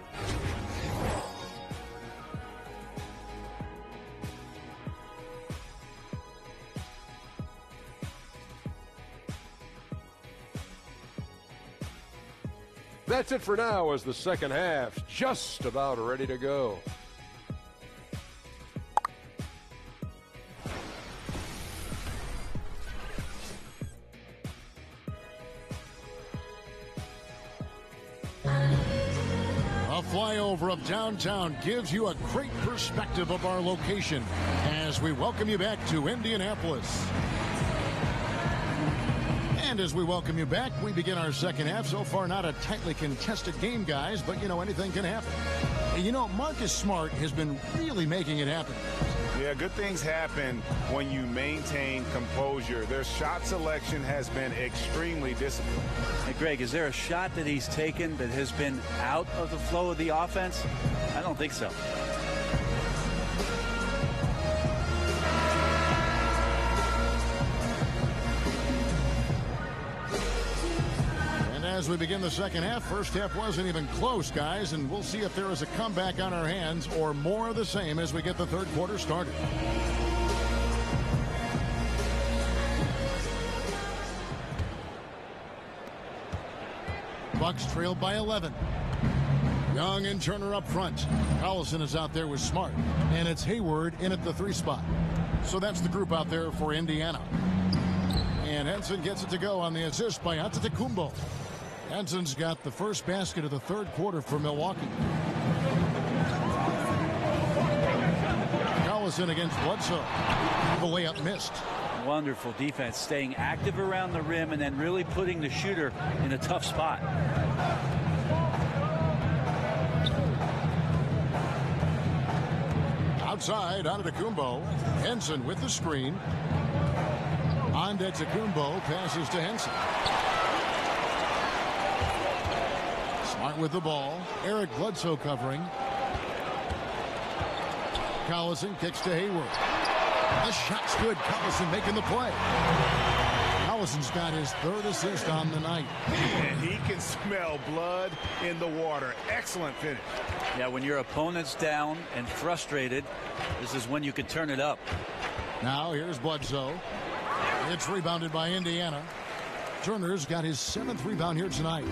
That's it for now as the second half's just about ready to go. A flyover of downtown gives you a great perspective of our location as we welcome you back to Indianapolis. And as we welcome you back, we begin our second half. So far, not a tightly contested game, guys, but, you know, anything can happen. You know, Marcus Smart has been really making it happen. Yeah, good things happen when you maintain composure. Their shot selection has been extremely disciplined. Hey, Greg, is there a shot that he's taken that has been out of the flow of the offense? I don't think so. As we begin the second half, first half wasn't even close, guys, and we'll see if there is a comeback on our hands or more of the same as we get the third quarter started. Bucks trailed by 11. Young and Turner up front. Collison is out there with Smart, and it's Hayward in at the 3 spot. So that's the group out there for Indiana. And Henson gets it to go on the assist by Antetokounmpo. Henson's got the first basket of the third quarter for Milwaukee. Collison against Bledsoe. The layup missed. Wonderful defense, staying active around the rim and then really putting the shooter in a tough spot. Outside, Antetokounmpo. Henson with the screen. Antetokounmpo passes to Henson. Smart with the ball. Eric Bledsoe covering. Collison kicks to Hayward. The shot's good. Collison making the play. Collison's got his third assist on the night. And he can smell blood in the water. Excellent finish. Yeah, when your opponent's down and frustrated, this is when you can turn it up. Now here's Bledsoe. It's rebounded by Indiana. Turner's got his 7th rebound here tonight.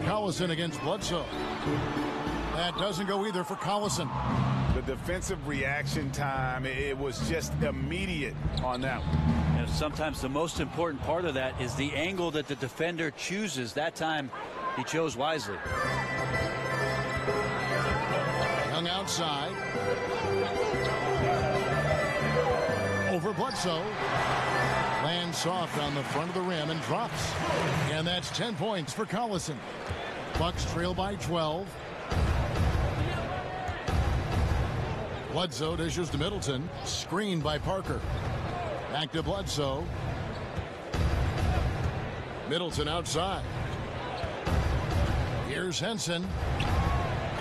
Collison against Bledsoe. That doesn't go either for Collison. The defensive reaction time, it was just immediate on that one. And sometimes the most important part of that is the angle that the defender chooses. That time he chose wisely. Young outside. Over Bledsoe. Lands soft on the front of the rim and drops. And that's 10 points for Collison. Bucks trail by 12. Bledsoe dishes to Middleton. Screened by Parker. Back to Bledsoe. Middleton outside. Here's Henson.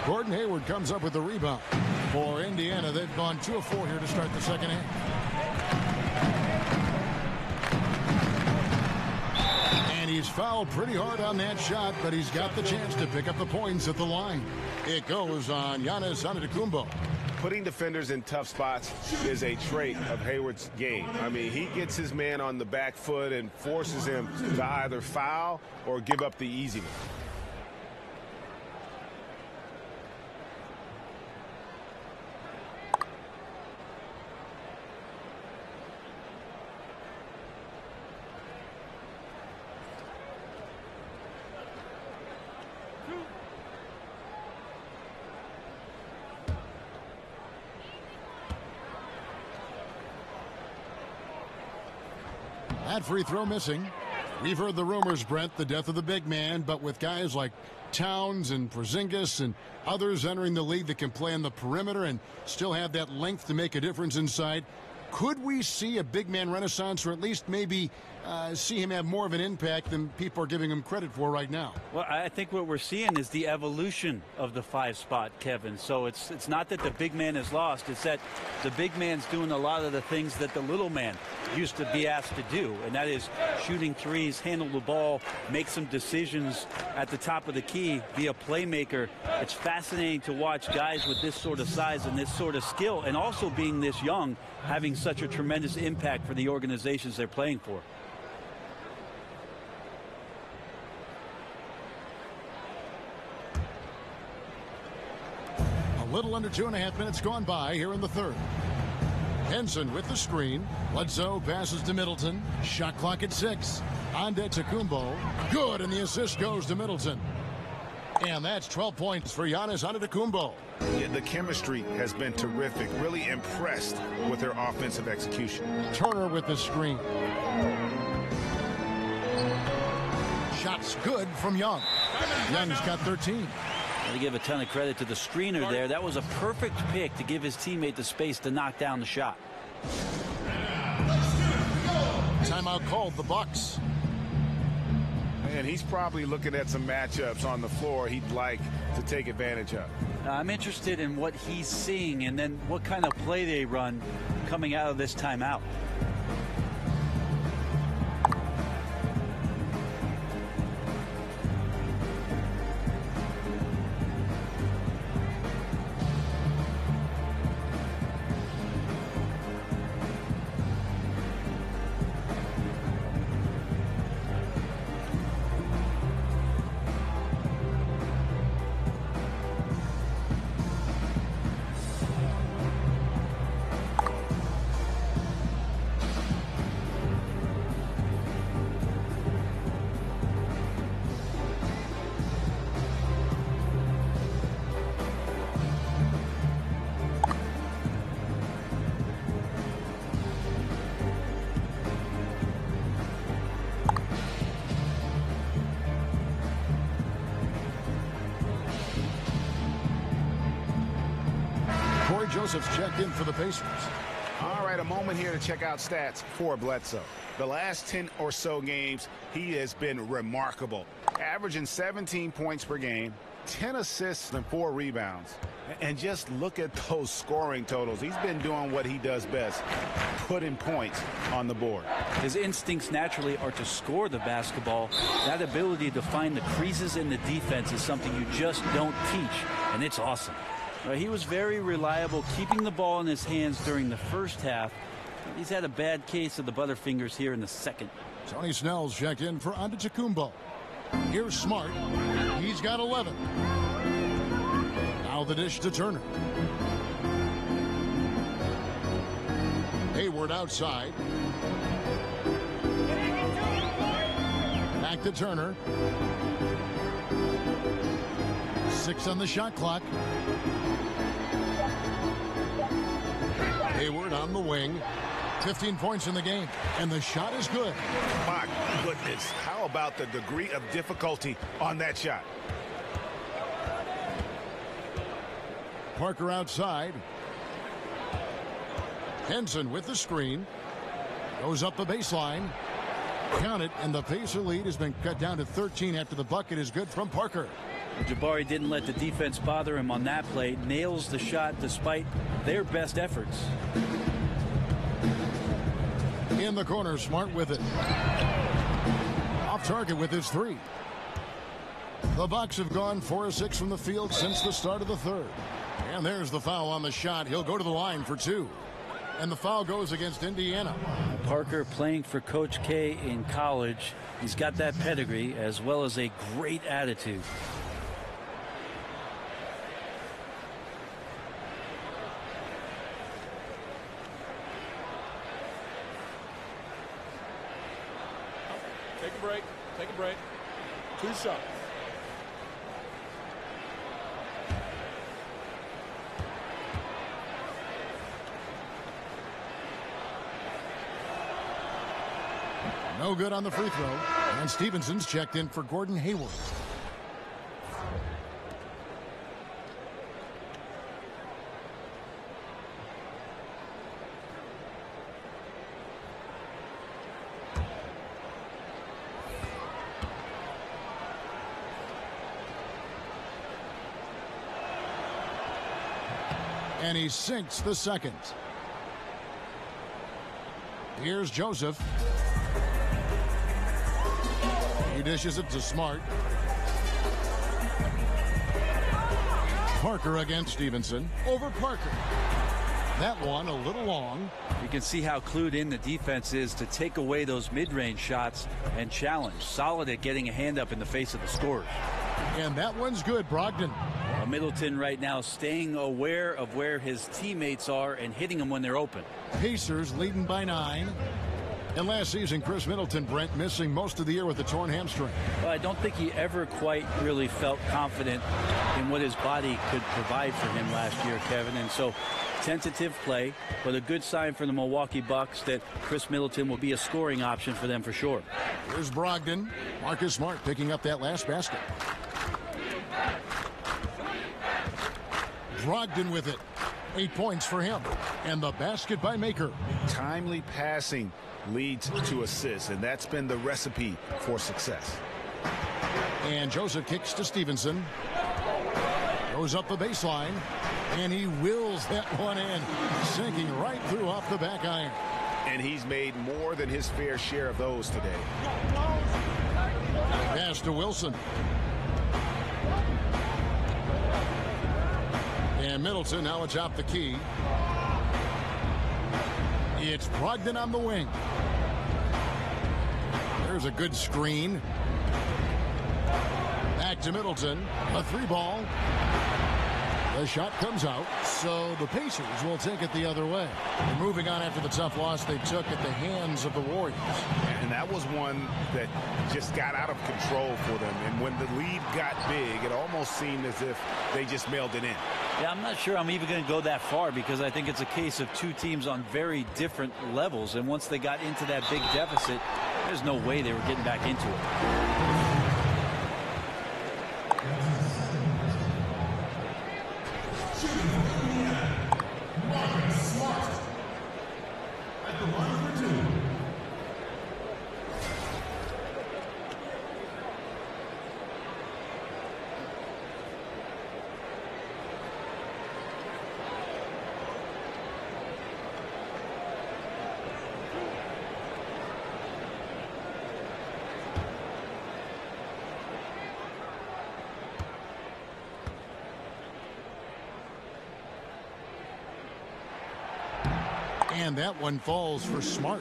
Gordon Hayward comes up with the rebound. For Indiana, they've gone 2 of 4 here to start the second half. And he's fouled pretty hard on that shot, but he's got the chance to pick up the points at the line. It goes on Giannis Antetokounmpo. Putting defenders in tough spots is a trait of Hayward's game. I mean, he gets his man on the back foot and forces him to either foul or give up the easy one. That free throw missing. We've heard the rumors, Brent, the death of the big man, but with guys like Towns and Porzingis and others entering the league that can play on the perimeter and still have that length to make a difference inside, could we see a big man renaissance, or at least maybe see him have more of an impact than people are giving him credit for right now? Well, I think what we're seeing is the evolution of the 5 spot, Kevin. So it's not that the big man is lost. It's that the big man's doing a lot of the things that the little man used to be asked to do, and that is shooting threes, handle the ball, make some decisions at the top of the key, be a playmaker. It's fascinating to watch guys with this sort of size and this sort of skill, and also being this young, having such a tremendous impact for the organizations they're playing for. A little under 2.5 minutes gone by here in the third. Henson with the screen. Bledsoe passes to Middleton. Shot clock at 6. Antetokounmpo. Good, and the assist goes to Middleton. And that's 12 points for Giannis Antetokounmpo. Yeah, the chemistry has been terrific. Really impressed with their offensive execution. Turner with the screen. Shots good from Young. Young's got 13. Got to give a ton of credit to the screener there. That was a perfect pick to give his teammate the space to knock down the shot. Timeout called, the Bucks. And he's probably looking at some matchups on the floor he'd like to take advantage of. I'm interested in what he's seeing and then what kind of play they run coming out of this timeout. Joseph's checked in for the Pacers. All right, a moment here to check out stats for Bledsoe. The last 10 or so games, he has been remarkable. Averaging 17 points per game, 10 assists and 4 rebounds. And just look at those scoring totals. He's been doing what he does best, putting points on the board. His instincts naturally are to score the basketball. That ability to find the creases in the defense is something you just don't teach, and it's awesome. He was very reliable, keeping the ball in his hands during the first half. He's had a bad case of the butterfingers here in the second. Tony Snell's checked in for Antetokounmpo. Here's Smart. He's got 11. Now the dish to Turner. Hayward outside. Back to Turner. 6 on the shot clock. Hayward on the wing. 15 points in the game. And the shot is good. My goodness. How about the degree of difficulty on that shot? Parker outside. Henson with the screen. Goes up the baseline. Count it, and the Pacer lead has been cut down to 13 after the bucket is good from Parker. Jabari didn't let the defense bother him on that play. Nails the shot despite their best efforts. In the corner, Smart with it. Off target with his 3. The Bucks have gone 4 of 6 from the field since the start of the third. And there's the foul on the shot. He'll go to the line for 2. And the foul goes against Indiana. Parker playing for Coach K in college. He's got that pedigree as well as a great attitude. Take a break. Take a break. 2 shots. No good on the free throw. And Stevenson's checked in for Gordon Hayward. And he sinks the second. Here's Joseph. He dishes it to Smart. Parker against Stevenson. Over Parker. That one a little long. You can see how clued in the defense is to take away those mid-range shots and challenge. Solid at getting a hand up in the face of the scorers. And that one's good, Brogdon. Well, Middleton right now staying aware of where his teammates are and hitting them when they're open. Pacers leading by 9. And last season, Chris Middleton, Brent, missing most of the year with a torn hamstring. Well, I don't think he ever quite really felt confident in what his body could provide for him last year, Kevin. And so tentative play, but a good sign for the Milwaukee Bucks that Chris Middleton will be a scoring option for them for sure. Here's Brogdon. Marcus Smart picking up that last basket. Brogdon with it. 8 points for him. And the basket by Maker. Timely passing leads to assists, and that's been the recipe for success. And Joseph kicks to Stevenson. Goes up the baseline. And he wills that one in. Sinking right through off the back iron. And he's made more than his fair share of those today. Pass to Wilson. And Middleton now atop the key. It's Brogdon on the wing. There's a good screen. Back to Middleton. A 3-ball. The shot comes out, so the Pacers will take it the other way. They're moving on after the tough loss they took at the hands of the Warriors. And that was one that just got out of control for them. And when the lead got big, it almost seemed as if they just mailed it in. Yeah, I'm not sure I'm even going to go that far because I think it's a case of two teams on very different levels. And once they got into that big deficit, there's no way they were getting back into it. And that one falls for Smart.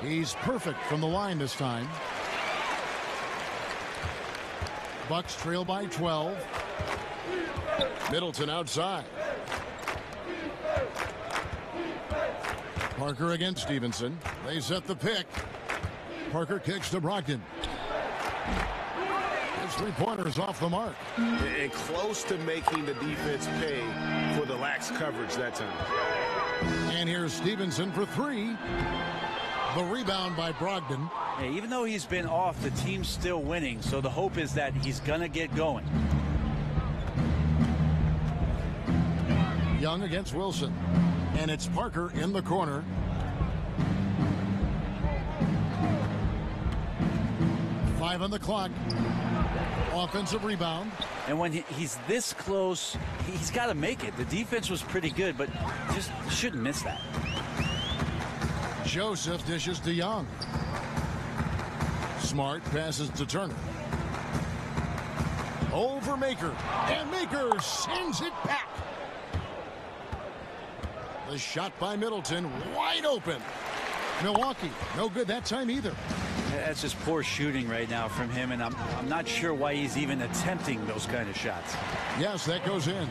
He's perfect from the line this time. Bucks trail by 12. Middleton outside. Parker against Stevenson. They set the pick. Parker kicks to Brogdon. His 3-pointers off the mark. And close to making the defense pay for the lax coverage that time. And here's Stevenson for 3. The rebound by Brogdon. Hey, even though he's been off, the team's still winning, so the hope is that he's going to get going. Young against Wilson. And it's Parker in the corner. Five on the clock. Offensive rebound. And when he's this close, he's got to make it. The defense was pretty good, but just shouldn't miss that. Joseph dishes to Young. Smart passes to Turner. Over Maker. And Maker sends it back. The shot by Middleton wide open. Milwaukee no good that time either. That's just poor shooting right now from him, and I'm not sure why he's even attempting those kind of shots. Yes, that goes in.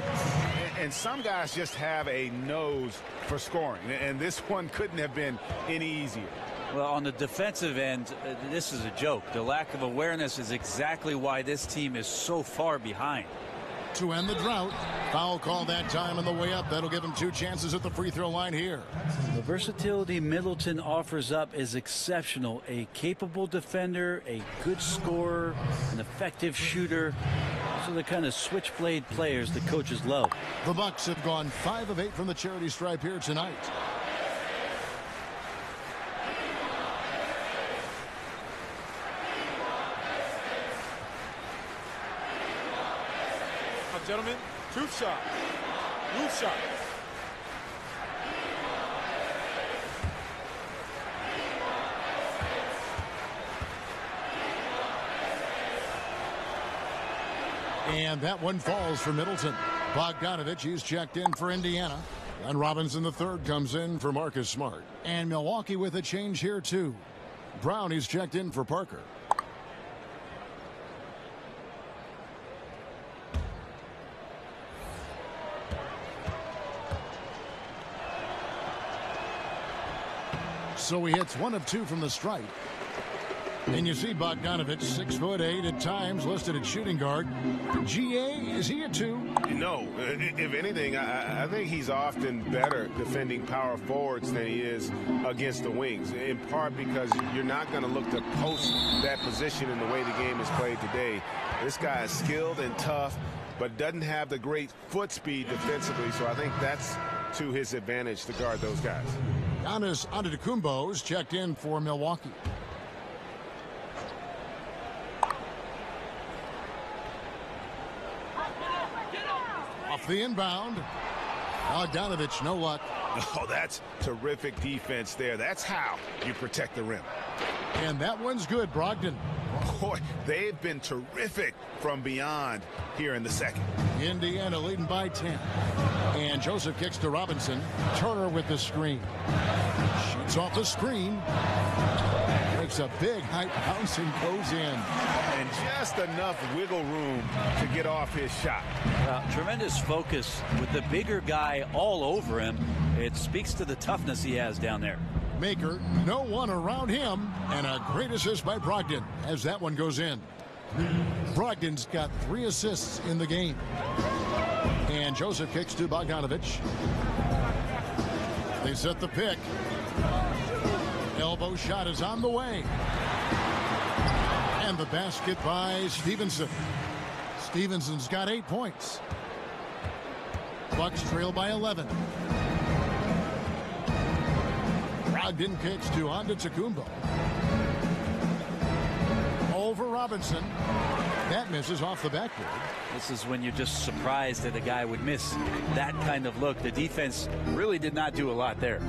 And some guys just have a nose for scoring, and this one couldn't have been any easier. Well, on the defensive end, this is a joke. The lack of awareness is exactly why this team is so far behind. To end the drought, foul call that time on the way up. That'll give him 2 chances at the free throw line here. The versatility Middleton offers up is exceptional. A capable defender, a good scorer, an effective shooter. Those are the kind of switchblade players the coaches love. The Bucks have gone 5 of 8 from the charity stripe here tonight. Gentlemen, 2 shots. Loose shot. And that one falls for Middleton. Bogdanovich, he's checked in for Indiana. And Robinson III comes in for Marcus Smart. And Milwaukee with a change here too. Brown, he's checked in for Parker. so he hits 1 of 2 from the stripe. And you see Bogdanovich, 6'8" at times, listed at shooting guard. GA, is he a 2? No, if anything, I think he's often better defending power forwards than he is against the wings, in part because you're not going to look to post that position in the way the game is played today. This guy is skilled and tough, but doesn't have the great foot speed defensively, so I think that's to his advantage to guard those guys. Giannis Antetokounmpo's checked in for Milwaukee. Off the inbound. Bogdanovich, no luck. Oh, that's terrific defense there. That's how you protect the rim. And that one's good, Brogdon. Boy, they've been terrific from beyond here in the second. Indiana leading by 10. And Joseph kicks to Robinson. Turner with the screen. Shoots off the screen. Makes a big high bounce and goes in. And just enough wiggle room to get off his shot. Tremendous focus with the bigger guy all over him. It speaks to the toughness he has down there. Maker, no one around him, and a great assist by Brogdon as that one goes in. Brogdon's got 3 assists in the game. And Joseph kicks to Bogdanovich. They set the pick. Elbow shot is on the way. And the basket by Stevenson. Stevenson's got 8 points. Bucks trail by 11. Brogdon kicks to Antetokounmpo. Over Robinson. That misses off the backboard. This is when you're just surprised that a guy would miss that kind of look. The defense really did not do a lot there.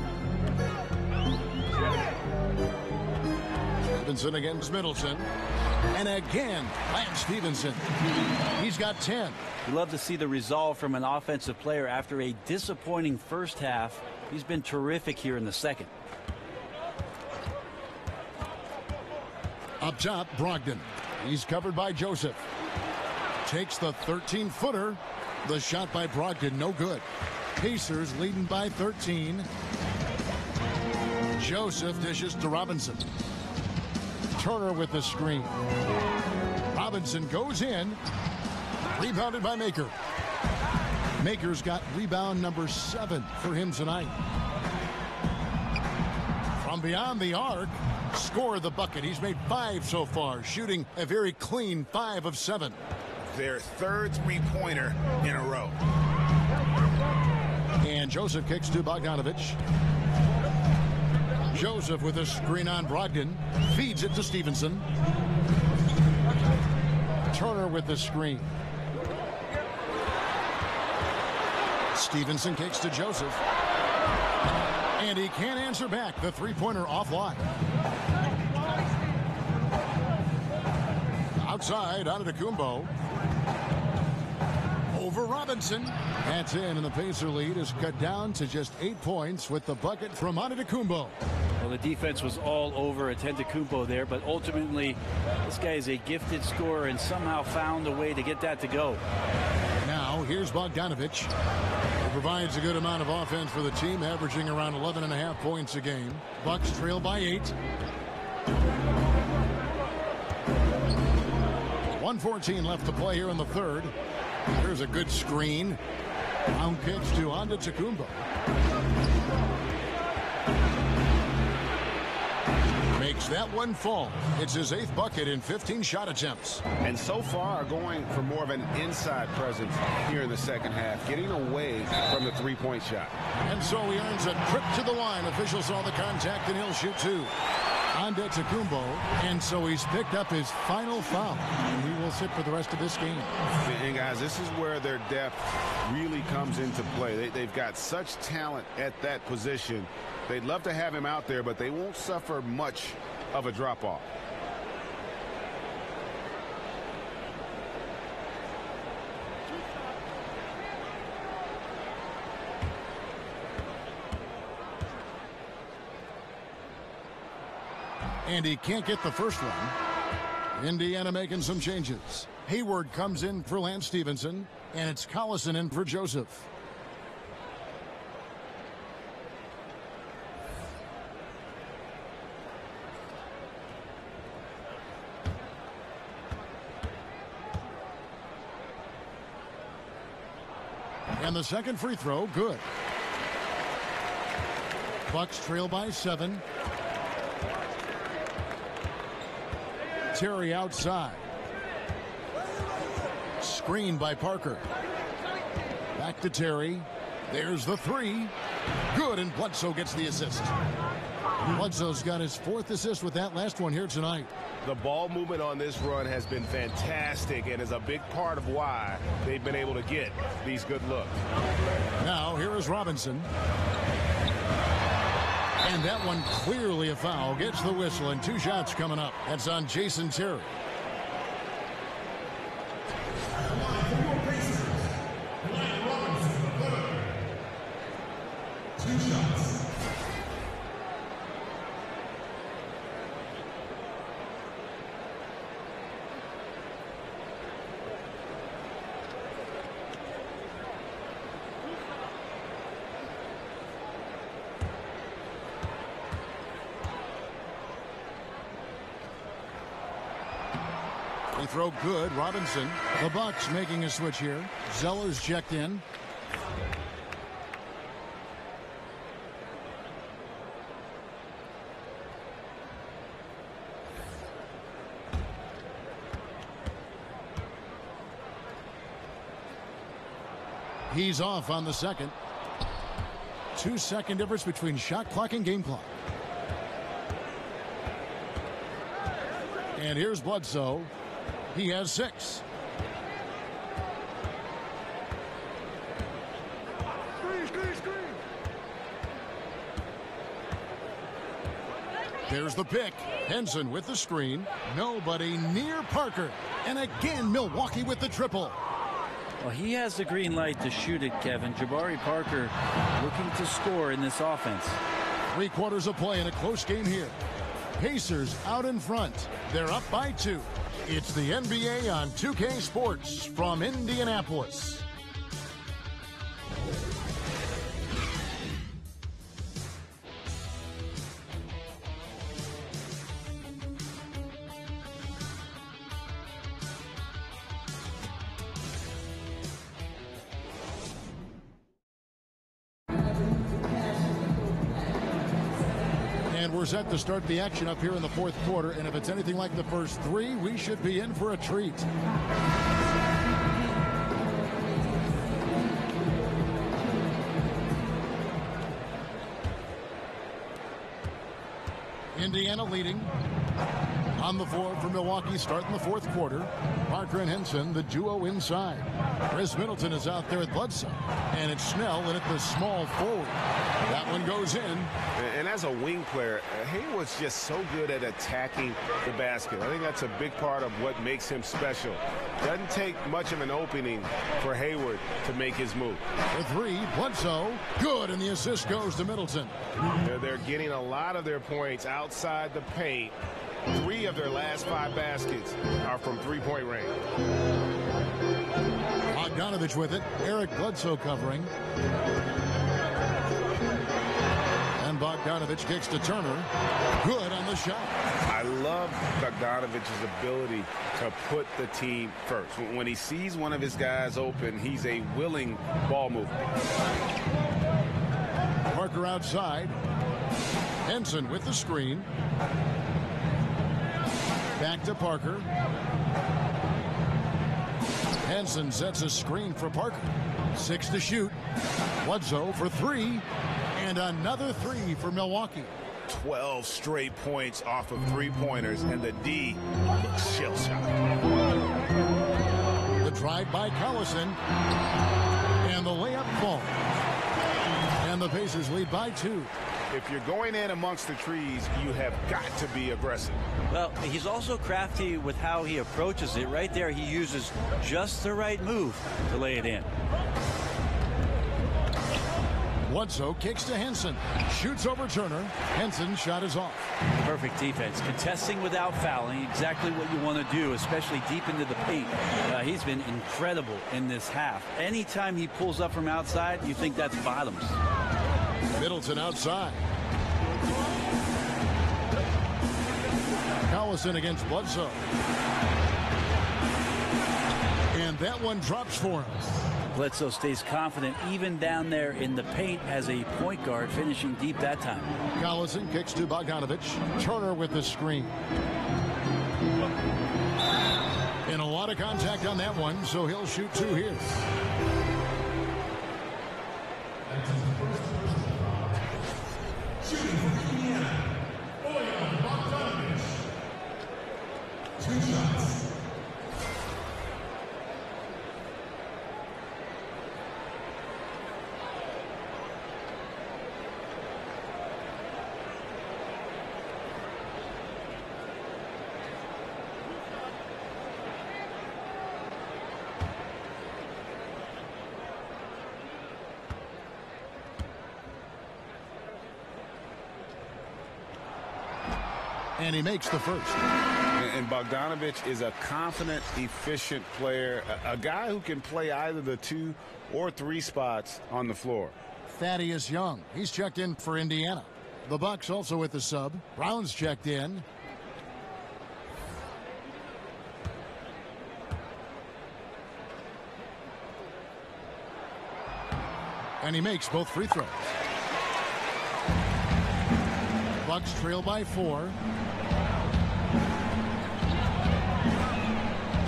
Stevenson against Middleton. And again, Lance Stevenson. He's got 10. You love to see the resolve from an offensive player after a disappointing first half. He's been terrific here in the second. Up top, Brogdon. He's covered by Joseph. Takes the 13-footer. The shot by Brogdon, no good. Pacers leading by 13. Joseph dishes to Robinson. Turner with the screen. Robinson goes in. Rebounded by Maker. Maker's got rebound number 7 for him tonight. From beyond the arc, score the bucket. He's made 5 so far, shooting a very clean 5 of 7. Their third three-pointer in a row. And Joseph kicks to Bogdanovich. Joseph with a screen on Brogdon. Feeds it to Stevenson. Turner with the screen. Stevenson kicks to Joseph. And he can't answer back. The three-pointer offline. Outside, Antetokounmpo. Over Robinson. That's in, and the Pacer lead is cut down to just 8 points with the bucket from Antetokounmpo. Well, the defense was all over Antetokounmpo there, but ultimately, this guy is a gifted scorer and somehow found a way to get that to go. Now, here's Bogdanovich, who provides a good amount of offense for the team, averaging around 11.5 points a game. Bucks trail by 8. 1:14 left to play here in the third. Here's a good screen. Round kicks to Antetokounmpo. Makes that one fall. It's his 8th bucket in 15 shot attempts. And so far going for more of an inside presence here in the second half, getting away from the three-point shot. And so he earns a trip to the line. Officials saw the contact and he'll shoot 2. Antetokounmpo, and so he's picked up his final foul, and he will sit for the rest of this game. And guys, this is where their depth really comes into play. They've got such talent at that position. They'd love to have him out there, but they won't suffer much of a drop-off. And he can't get the first one. Indiana making some changes. Hayward comes in for Lance Stevenson, and it's Collison in for Joseph. And the second free throw, good. Bucks trail by 7. Terry outside. Screen by Parker. Back to Terry. There's the 3. Good, and Bledsoe gets the assist. Bledsoe's got his 4th assist with that last one here tonight. The ball movement on this run has been fantastic and is a big part of why they've been able to get these good looks. Now here is Robinson. And that one clearly a foul. Gets the whistle, and 2 shots coming up. That's on Jason Terry. Free throw good. Robinson. The Bucks making a switch here. Zeller's checked in. He's off on the second. 2-second difference between shot clock and game clock. And here's Bledsoe. He has 6. There's the pick. Henson with the screen. Nobody near Parker. And again, Milwaukee with the triple. Well, he has the green light to shoot it, Kevin. Jabari Parker looking to score in this offense. 3/4 of play in a close game here. Pacers out in front. They're up by 2. It's the NBA on 2K Sports from Indianapolis. We're set to start the action up here in the 4th quarter, and if it's anything like the first 3, we should be in for a treat. Indiana leading on the floor for Milwaukee starting the 4th quarter. Parker and Henson, the duo inside. Chris Middleton is out there at Bledsoe, and it's Snell in at the small forward. That one goes in. And as a wing player, Hayward's just so good at attacking the basket. I think that's a big part of what makes him special. Doesn't take much of an opening for Hayward to make his move. The 3, Bledsoe, good, and the assist goes to Middleton. They're getting a lot of their points outside the paint. 3 of their last 5 baskets are from 3-point range. Bogdanovich with it. Eric Bledsoe covering. And Bogdanovich kicks to Turner. Good on the shot. I love Bogdanovich's ability to put the team first. When he sees one of his guys open, he's a willing ball mover. Parker outside. Henson with the screen. Back to Parker. Henson sets a screen for Parker. 6 to shoot. Bledsoe for 3. And another 3 for Milwaukee. 12 straight points off of 3-pointers, and the D looks shell-shocked. The drive by Collison. And the layup falls. And the Pacers lead by 2. If you're going in amongst the trees, you have got to be aggressive. Well, he's also crafty with how he approaches it. Right there, he uses just the right move to lay it in. Bledsoe kicks to Henson. Shoots over Turner. Henson's shot is off. Perfect defense. Contesting without fouling. Exactly what you want to do, especially deep into the paint. He's been incredible in this half. Anytime he pulls up from outside, you think that's bottoms. Middleton outside. Collison against Bledsoe. And that one drops for him. Bledsoe stays confident even down there in the paint as a point guard, finishing deep that time. Collison kicks to Bogdanovich. Turner with the screen. And a lot of contact on that one, so he'll shoot 2 here. Shooting for Indiana, Bogdanovich. 2 shots. And he makes the first. And Bogdanovich is a confident, efficient player, a guy who can play either the 2 or 3 spots on the floor. Thaddeus Young, he's checked in for Indiana. The Bucks also with the sub. Brown's checked in. And he makes both free throws. Bucks trail by 4.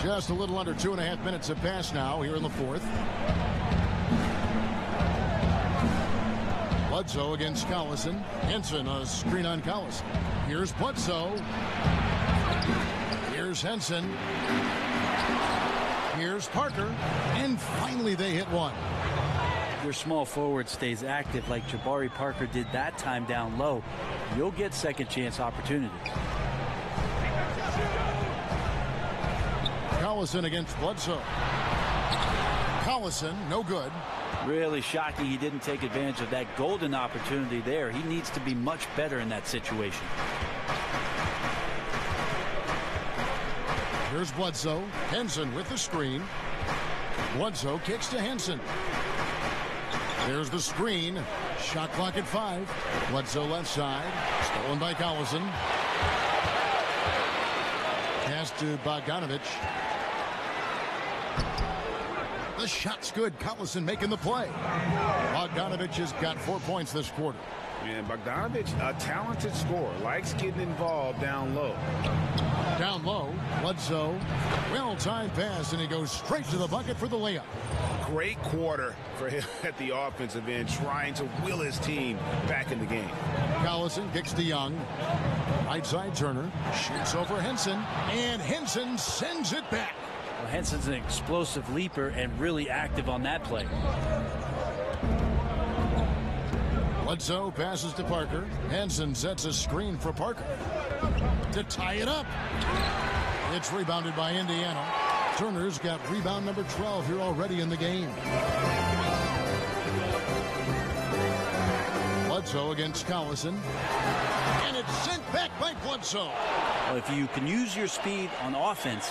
Just a little under 2.5 minutes have passed now here in the 4th. Bledsoe against Collison. Henson, a screen on Collison. Here's Bledsoe. Here's Henson. Here's Parker. And finally they hit one. Your small forward stays active like Jabari Parker did that time down low, you'll get second chance opportunities. Collison against Bledsoe. Collison, no good. Really shocking he didn't take advantage of that golden opportunity there. He needs to be much better in that situation. Here's Bledsoe. Henson with the screen. Bledsoe kicks to Henson. There's the screen. Shot clock at 5. Bledsoe left side. Stolen by Collison. Pass to Bogdanovich. The shot's good. Collison making the play. Bogdanovich has got 4 points this quarter. And Bogdanovich, a talented scorer, likes getting involved down low. Down low, Bledsoe. Well-timed pass, and he goes straight to the bucket for the layup. Great quarter for him at the offensive end, trying to will his team back in the game. Collison kicks to Young. Right side Turner. Shoots over Henson. And Henson sends it back. Well, Henson's an explosive leaper and really active on that play. Bledsoe passes to Parker. Henson sets a screen for Parker to tie it up. It's rebounded by Indiana. Turner's got rebound number 12 here already in the game. Bledsoe against Collison. And it's sent back by Bledsoe. Well, if you can use your speed on offense,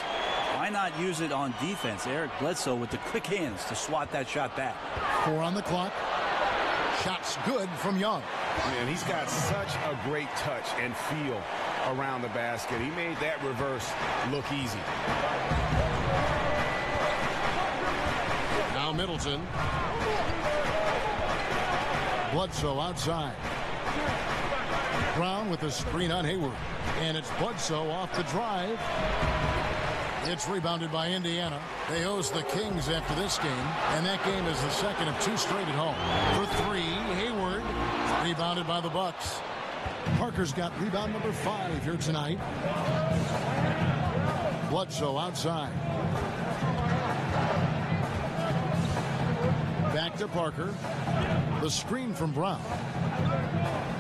why not use it on defense? Eric Bledsoe with the quick hands to swat that shot back. 4 on the clock. Shot's good from Young. And he's got such a great touch and feel around the basket. He made that reverse look easy. Now Middleton. Bledsoe outside. Brown with the screen on Hayward. And it's Bledsoe off the drive. It's rebounded by Indiana. They host the Kings after this game, and that game is the second of 2 straight at home. For 3, Hayward, rebounded by the Bucks. Parker's got rebound number 5 here tonight. Bledsoe outside. Back to Parker. The screen from Brown.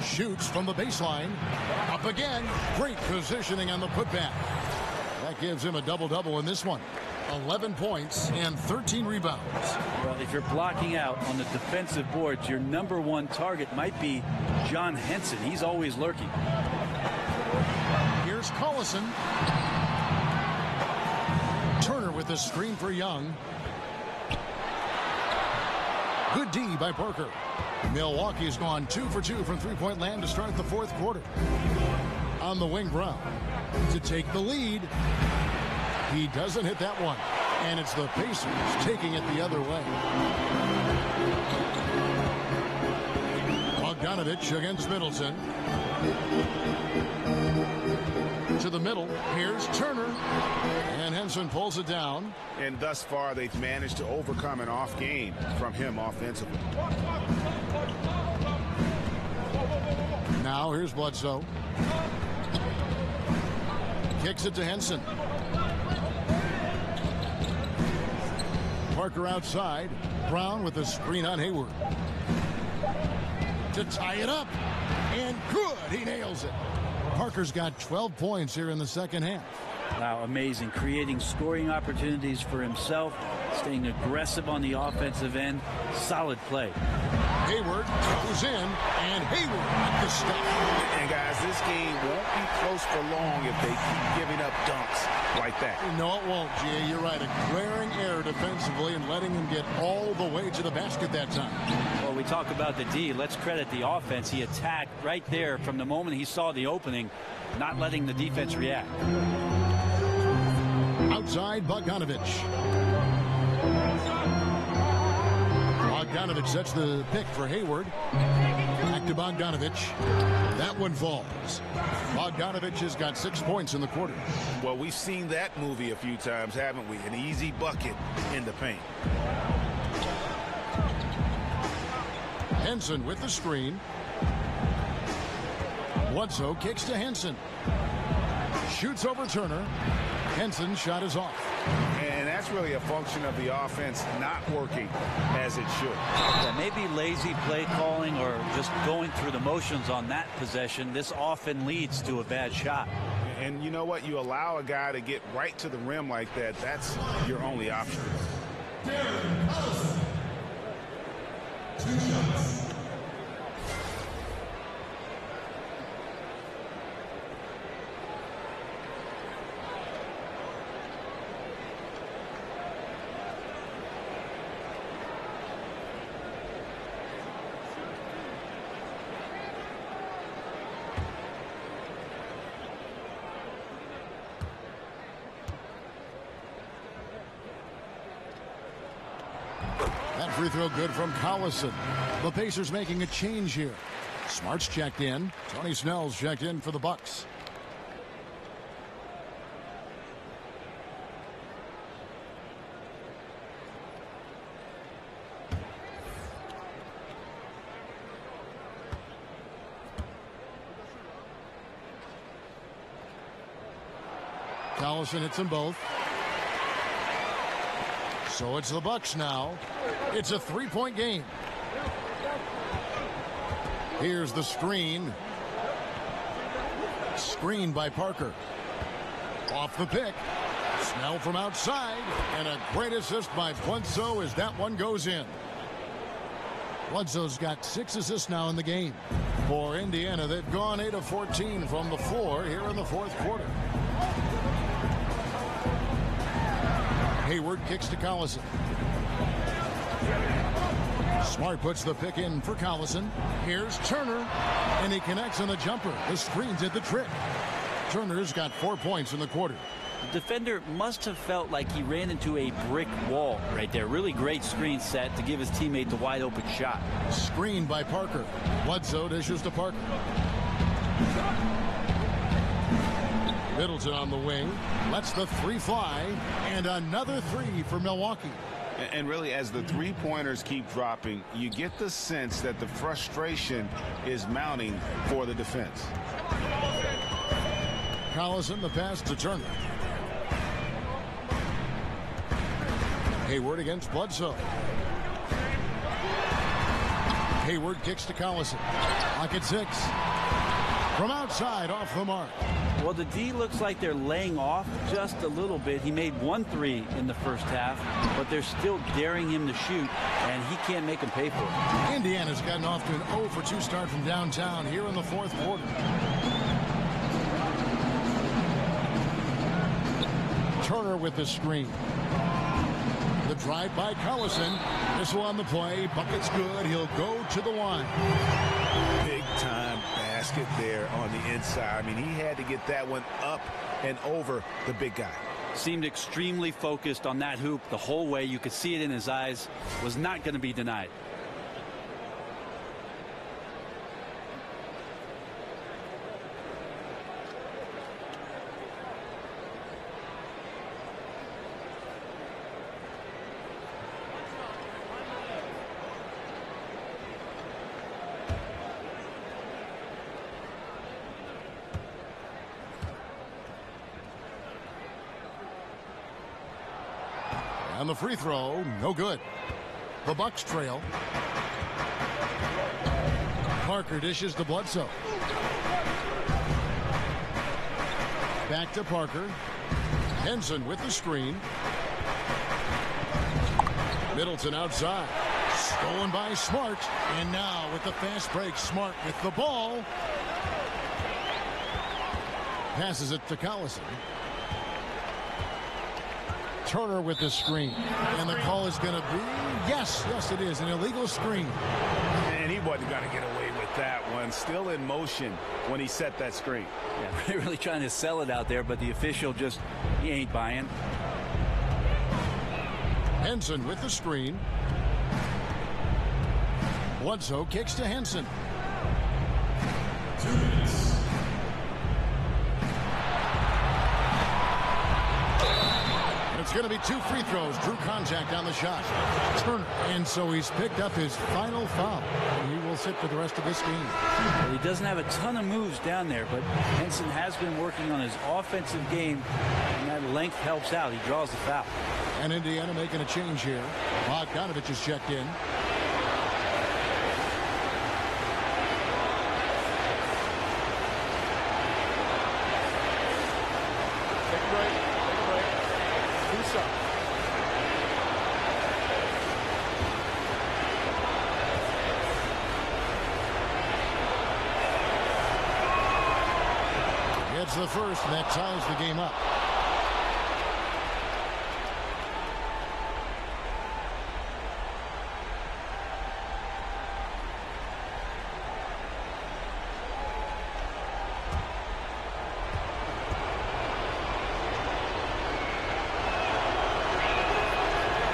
Shoots from the baseline. Up again. Great positioning on the putback. That gives him a double-double in this one. 11 points and 13 rebounds. Well, if you're blocking out on the defensive boards, your number 1 target might be John Henson. He's always lurking. Here's Collison. Turner with the screen for Young. Good D by Parker. Milwaukee's gone 2 for 2 from three-point land to start the 4th quarter. On the wing, Brown to take the lead. He doesn't hit that one. And it's the Pacers taking it the other way. Bogdanovich against Middleton. To the middle. Here's Turner. And Henson pulls it down. And thus far, they've managed to overcome an off game from him offensively. Now here's Bledsoe. Kicks it to Henson. Parker outside. Brown with the screen on Hayward. To tie it up. And good. He nails it. Parker's got 12 points here in the second half. Wow, amazing. Creating scoring opportunities for himself, staying aggressive on the offensive end. Solid play. Hayward goes in, and Hayward with the stuff. And guys, this game won't be close for long if they keep giving up dunks like that. No, it won't, G.A. You're right. A glaring error defensively and letting him get all the way to the basket that time. Well, we talk about the D. Let's credit the offense. He attacked right there from the moment he saw the opening, not letting the defense react. Outside, Bogdanovich. Bogdanovich sets the pick for Hayward. Back to Bogdanovich. That one falls. Bogdanovich has got 6 points in the quarter. Well, we've seen that movie a few times, haven't we? An easy bucket in the paint. Henson with the screen. Bledsoe kicks to Henson. Shoots over Turner. Henson's shot is off. And that's really a function of the offense not working as it should. Yeah, maybe lazy play calling or just going through the motions on that possession. This often leads to a bad shot. And you know what? You allow a guy to get right to the rim like that. That's your only option. 2 shots. Free throw good from Collison. The Pacers making a change here. Smart's checked in. Tony Snell's checked in for the Bucks. Collison hits them both. So it's the Bucks now. It's a 3-point game. Here's the screen. Screened by Parker. Off the pick. Snell from outside. And a great assist by Bledsoe as that one goes in. Bledsoe's got 6 assists now in the game. For Indiana, they've gone 8 of 14 from the floor here in the fourth quarter. Hayward kicks to Collison. Smart puts the pick in for Collison. Here's Turner, and he connects on the jumper. The screen did the trick. Turner's got 4 points in the quarter. The defender must have felt like he ran into a brick wall right there. Really great screen set to give his teammate the wide open shot. Screened by Parker. Bledsoe dishes to Parker. Middleton on the wing. Lets the 3 fly. And another 3 for Milwaukee. And really, as the three-pointers keep dropping, you get the sense that the frustration is mounting for the defense. Collison, the pass to Turner. Hayward against Bledsoe. Hayward kicks to Collison. Pocket 6. From outside, off the mark. Well, the D looks like they're laying off just a little bit. He made 1 3 in the first half, but they're still daring him to shoot, and he can't make them pay for it. Indiana's gotten off to an 0 for 2 start from downtown here in the fourth quarter. Turner with the screen. The drive by Collison. This one on the play. Bucket's good. He'll go to the line. Big time basket there on the inside. I mean, he had to get that one up and over the big guy. seemed extremely focused on that hoop the whole way. You could see it in his eyes. Was not going to be denied. And the free throw, no good. The Bucks trail. Parker dishes to Bledsoe. Back to Parker. Henson with the screen. Middleton outside. Stolen by Smart. And now with the fast break, Smart with the ball. Passes it to Collison. Turner with the screen. And the call is going to be, yes, it is, an illegal screen. And he wasn't going to get away with that one. Still in motion when he set that screen. Yeah, really trying to sell it out there, but the official just, he ain't buying. Henson with the screen. Bledsoe kicks to Henson. 2 minutes. It's going to be 2 free throws. Drew contact on the shot. Turner. And so he's picked up his final foul. And he will sit for the rest of this game. Well, he doesn't have a ton of moves down there, but Henson has been working on his offensive game, and that length helps out. He draws the foul. And Indiana making a change here. Bogdanovich is checked in. It's the first, and that ties the game up.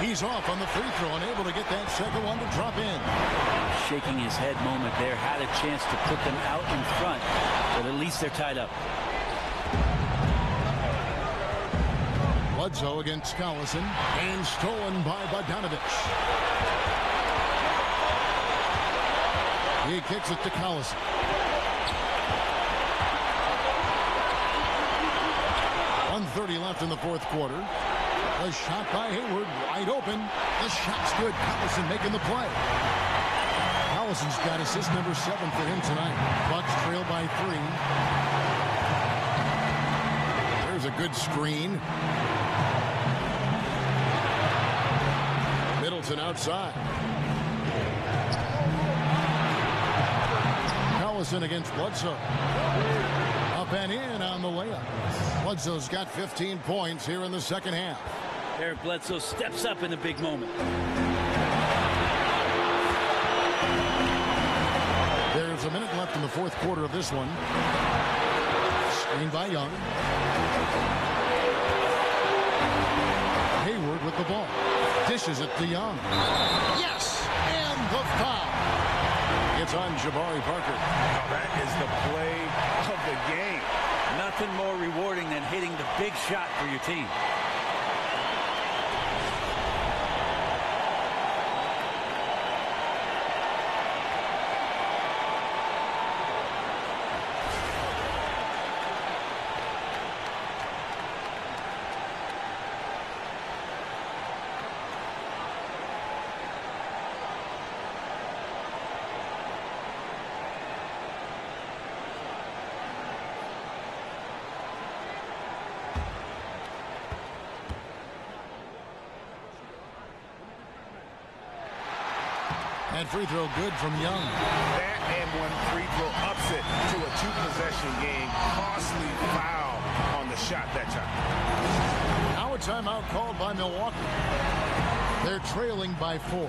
He's off on the free throw, unable to get that second one to drop in. Shaking his head moment there. Had a chance to put them out in front, but at least they're tied up. Bledsoe against Collison, and stolen by Bogdanovich. He kicks it to Collison. .130 left in the fourth quarter. A shot by Hayward, wide open. The shot's good. Collison making the play. Collison's got assist number 7 for him tonight. Bucks trail by 3. There's a good screen. Middleton outside. Collison against Bledsoe. Up and in on the layup. Bledsoe's got 15 points here in the second half. Eric Bledsoe steps up in a big moment. There's a minute left in the fourth quarter of this one. Screen by Young. Hayward with the ball. Dishes it to Young. Yes! And the foul. It's on Jabari Parker. Now that is the play of the game. Nothing more rewarding than hitting the big shot for your team. That free throw good from Young. That and one free throw ups it to a 2-possession game. Costly foul on the shot that time. Now a timeout called by Milwaukee. They're trailing by 4.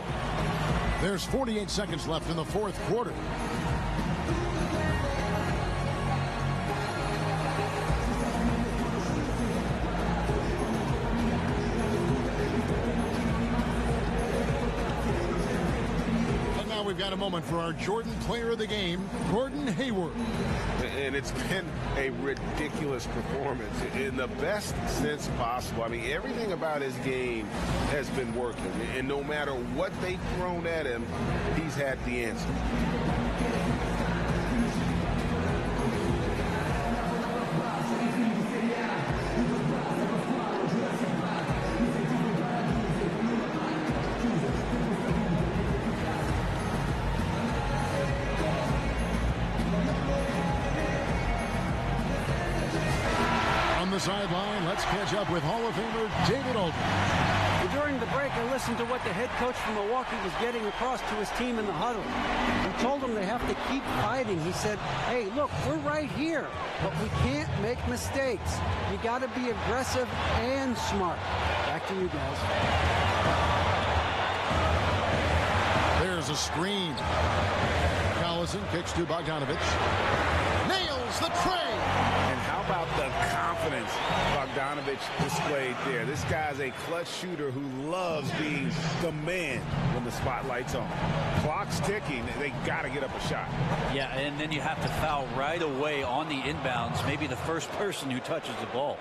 There's 48 seconds left in the fourth quarter. Now we've got a moment for our Jordan Player of the Game, Gordon Hayward. And it's been a ridiculous performance in the best sense possible. I mean, everything about his game has been working. And no matter what they've thrown at him, he's had the answer. The sideline, let's catch up with Hall of Famer David Aldridge. During the break, I listened to what the head coach from Milwaukee was getting across to his team in the huddle. He told them they have to keep fighting. He said, hey, look, we're right here, but we can't make mistakes. You got to be aggressive and smart. Back to you guys. There's a screen. Collison kicks to Bogdanovich. Nails the tray. And how about the confidence Bogdanovich displayed there? This guy's a clutch shooter who loves being the man when the spotlight's on. Clock's ticking. They got to get up a shot. Yeah, and then you have to foul right away on the inbounds. Maybe the first person who touches the ball.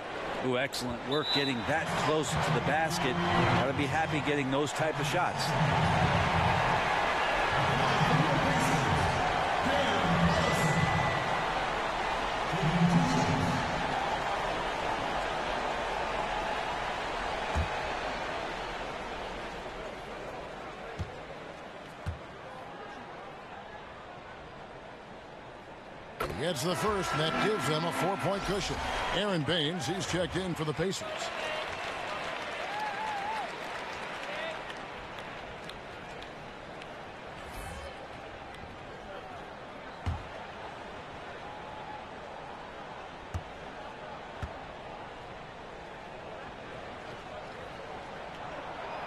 Ooh, excellent work getting that close to the basket. Got to be happy getting those type of shots. Gets the first, and that gives them a 4-point cushion. Aaron Baines, he's checked in for the Pacers.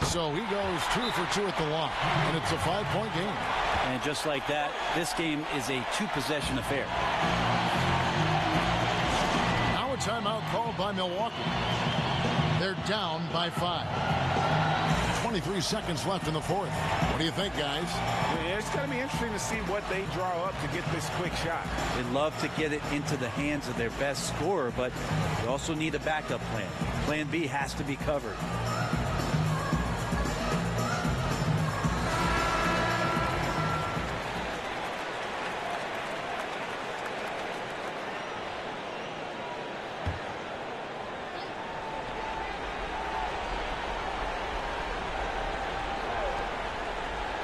So he goes 2 for 2 at the line, and it's a 5-point game. And just like that, this game is a 2-possession affair. Now a timeout called by Milwaukee. They're down by 5. 23 seconds left in the fourth. What do you think, guys? Yeah, it's going to be interesting to see what they draw up to get this quick shot. They love to get it into the hands of their best scorer, but they also need a backup plan. Plan B has to be covered.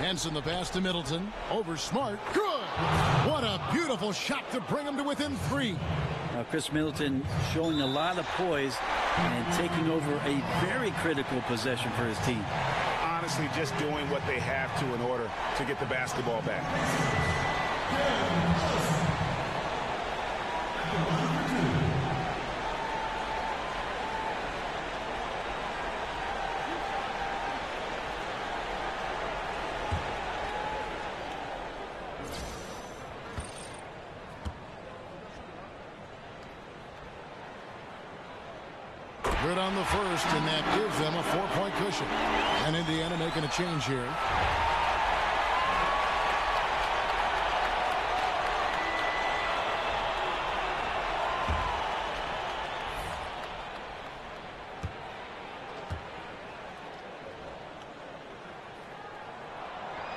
Henson the pass to Middleton. Over Smart. Good! What a beautiful shot to bring him to within 3. Now Chris Middleton showing a lot of poise and taking over a very critical possession for his team. Honestly, just doing what they have to in order to get the basketball back. Good on the first, and that gives them a 4-point cushion. And Indiana making a change here.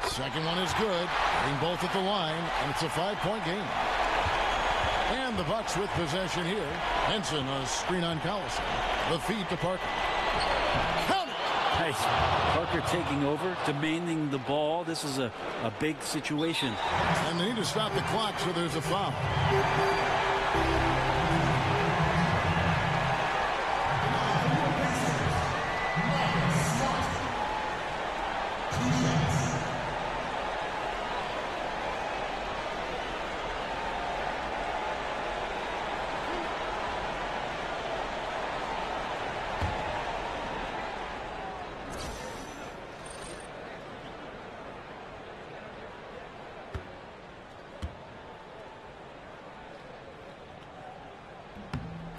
Second one is good. Getting both at the line, and it's a 5-point game. And the Bucks with possession here. Henson, a screen on Collison. The feed to Parker. Count it! Nice. Parker taking over, demanding the ball. This is a big situation. And they need to stop the clock, so there's a foul.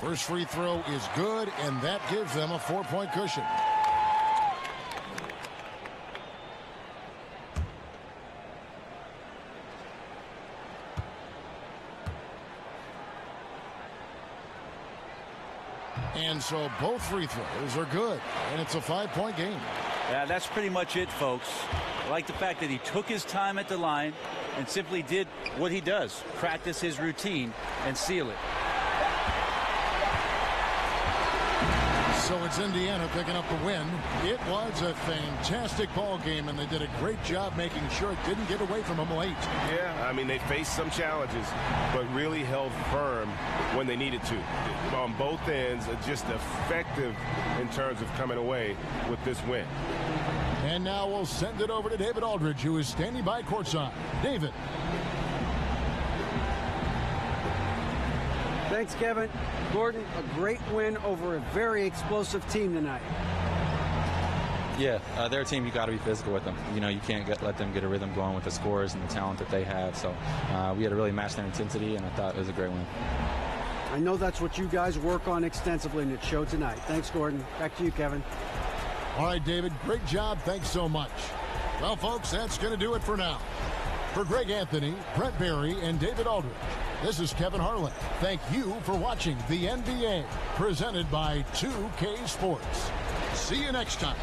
First free throw is good, and that gives them a 4-point cushion. And so both free throws are good, and it's a 5-point game. Yeah, that's pretty much it, folks. I like the fact that he took his time at the line and simply did what he does, practice his routine and seal it. So it's Indiana picking up the win. It was a fantastic ball game, and they did a great job making sure it didn't get away from them late. Yeah, I mean, they faced some challenges, but really held firm when they needed to. On both ends, just effective in terms of coming away with this win. And now we'll send it over to David Aldridge, who is standing by courtside. David. Thanks, Kevin. Gordon, a great win over a very explosive team tonight. Yeah, they're a team you got to be physical with them. You know, you can't let them get a rhythm going with the scores and the talent that they have. So we had to really match their intensity, and I thought it was a great win. I know that's what you guys work on extensively, and it showed tonight. Thanks, Gordon. Back to you, Kevin. All right, David, great job. Thanks so much. Well, folks, that's going to do it for now. For Greg Anthony, Brett Barry, and David Aldridge, this is Kevin Harlan. Thank you for watching the NBA, presented by 2K Sports. See you next time.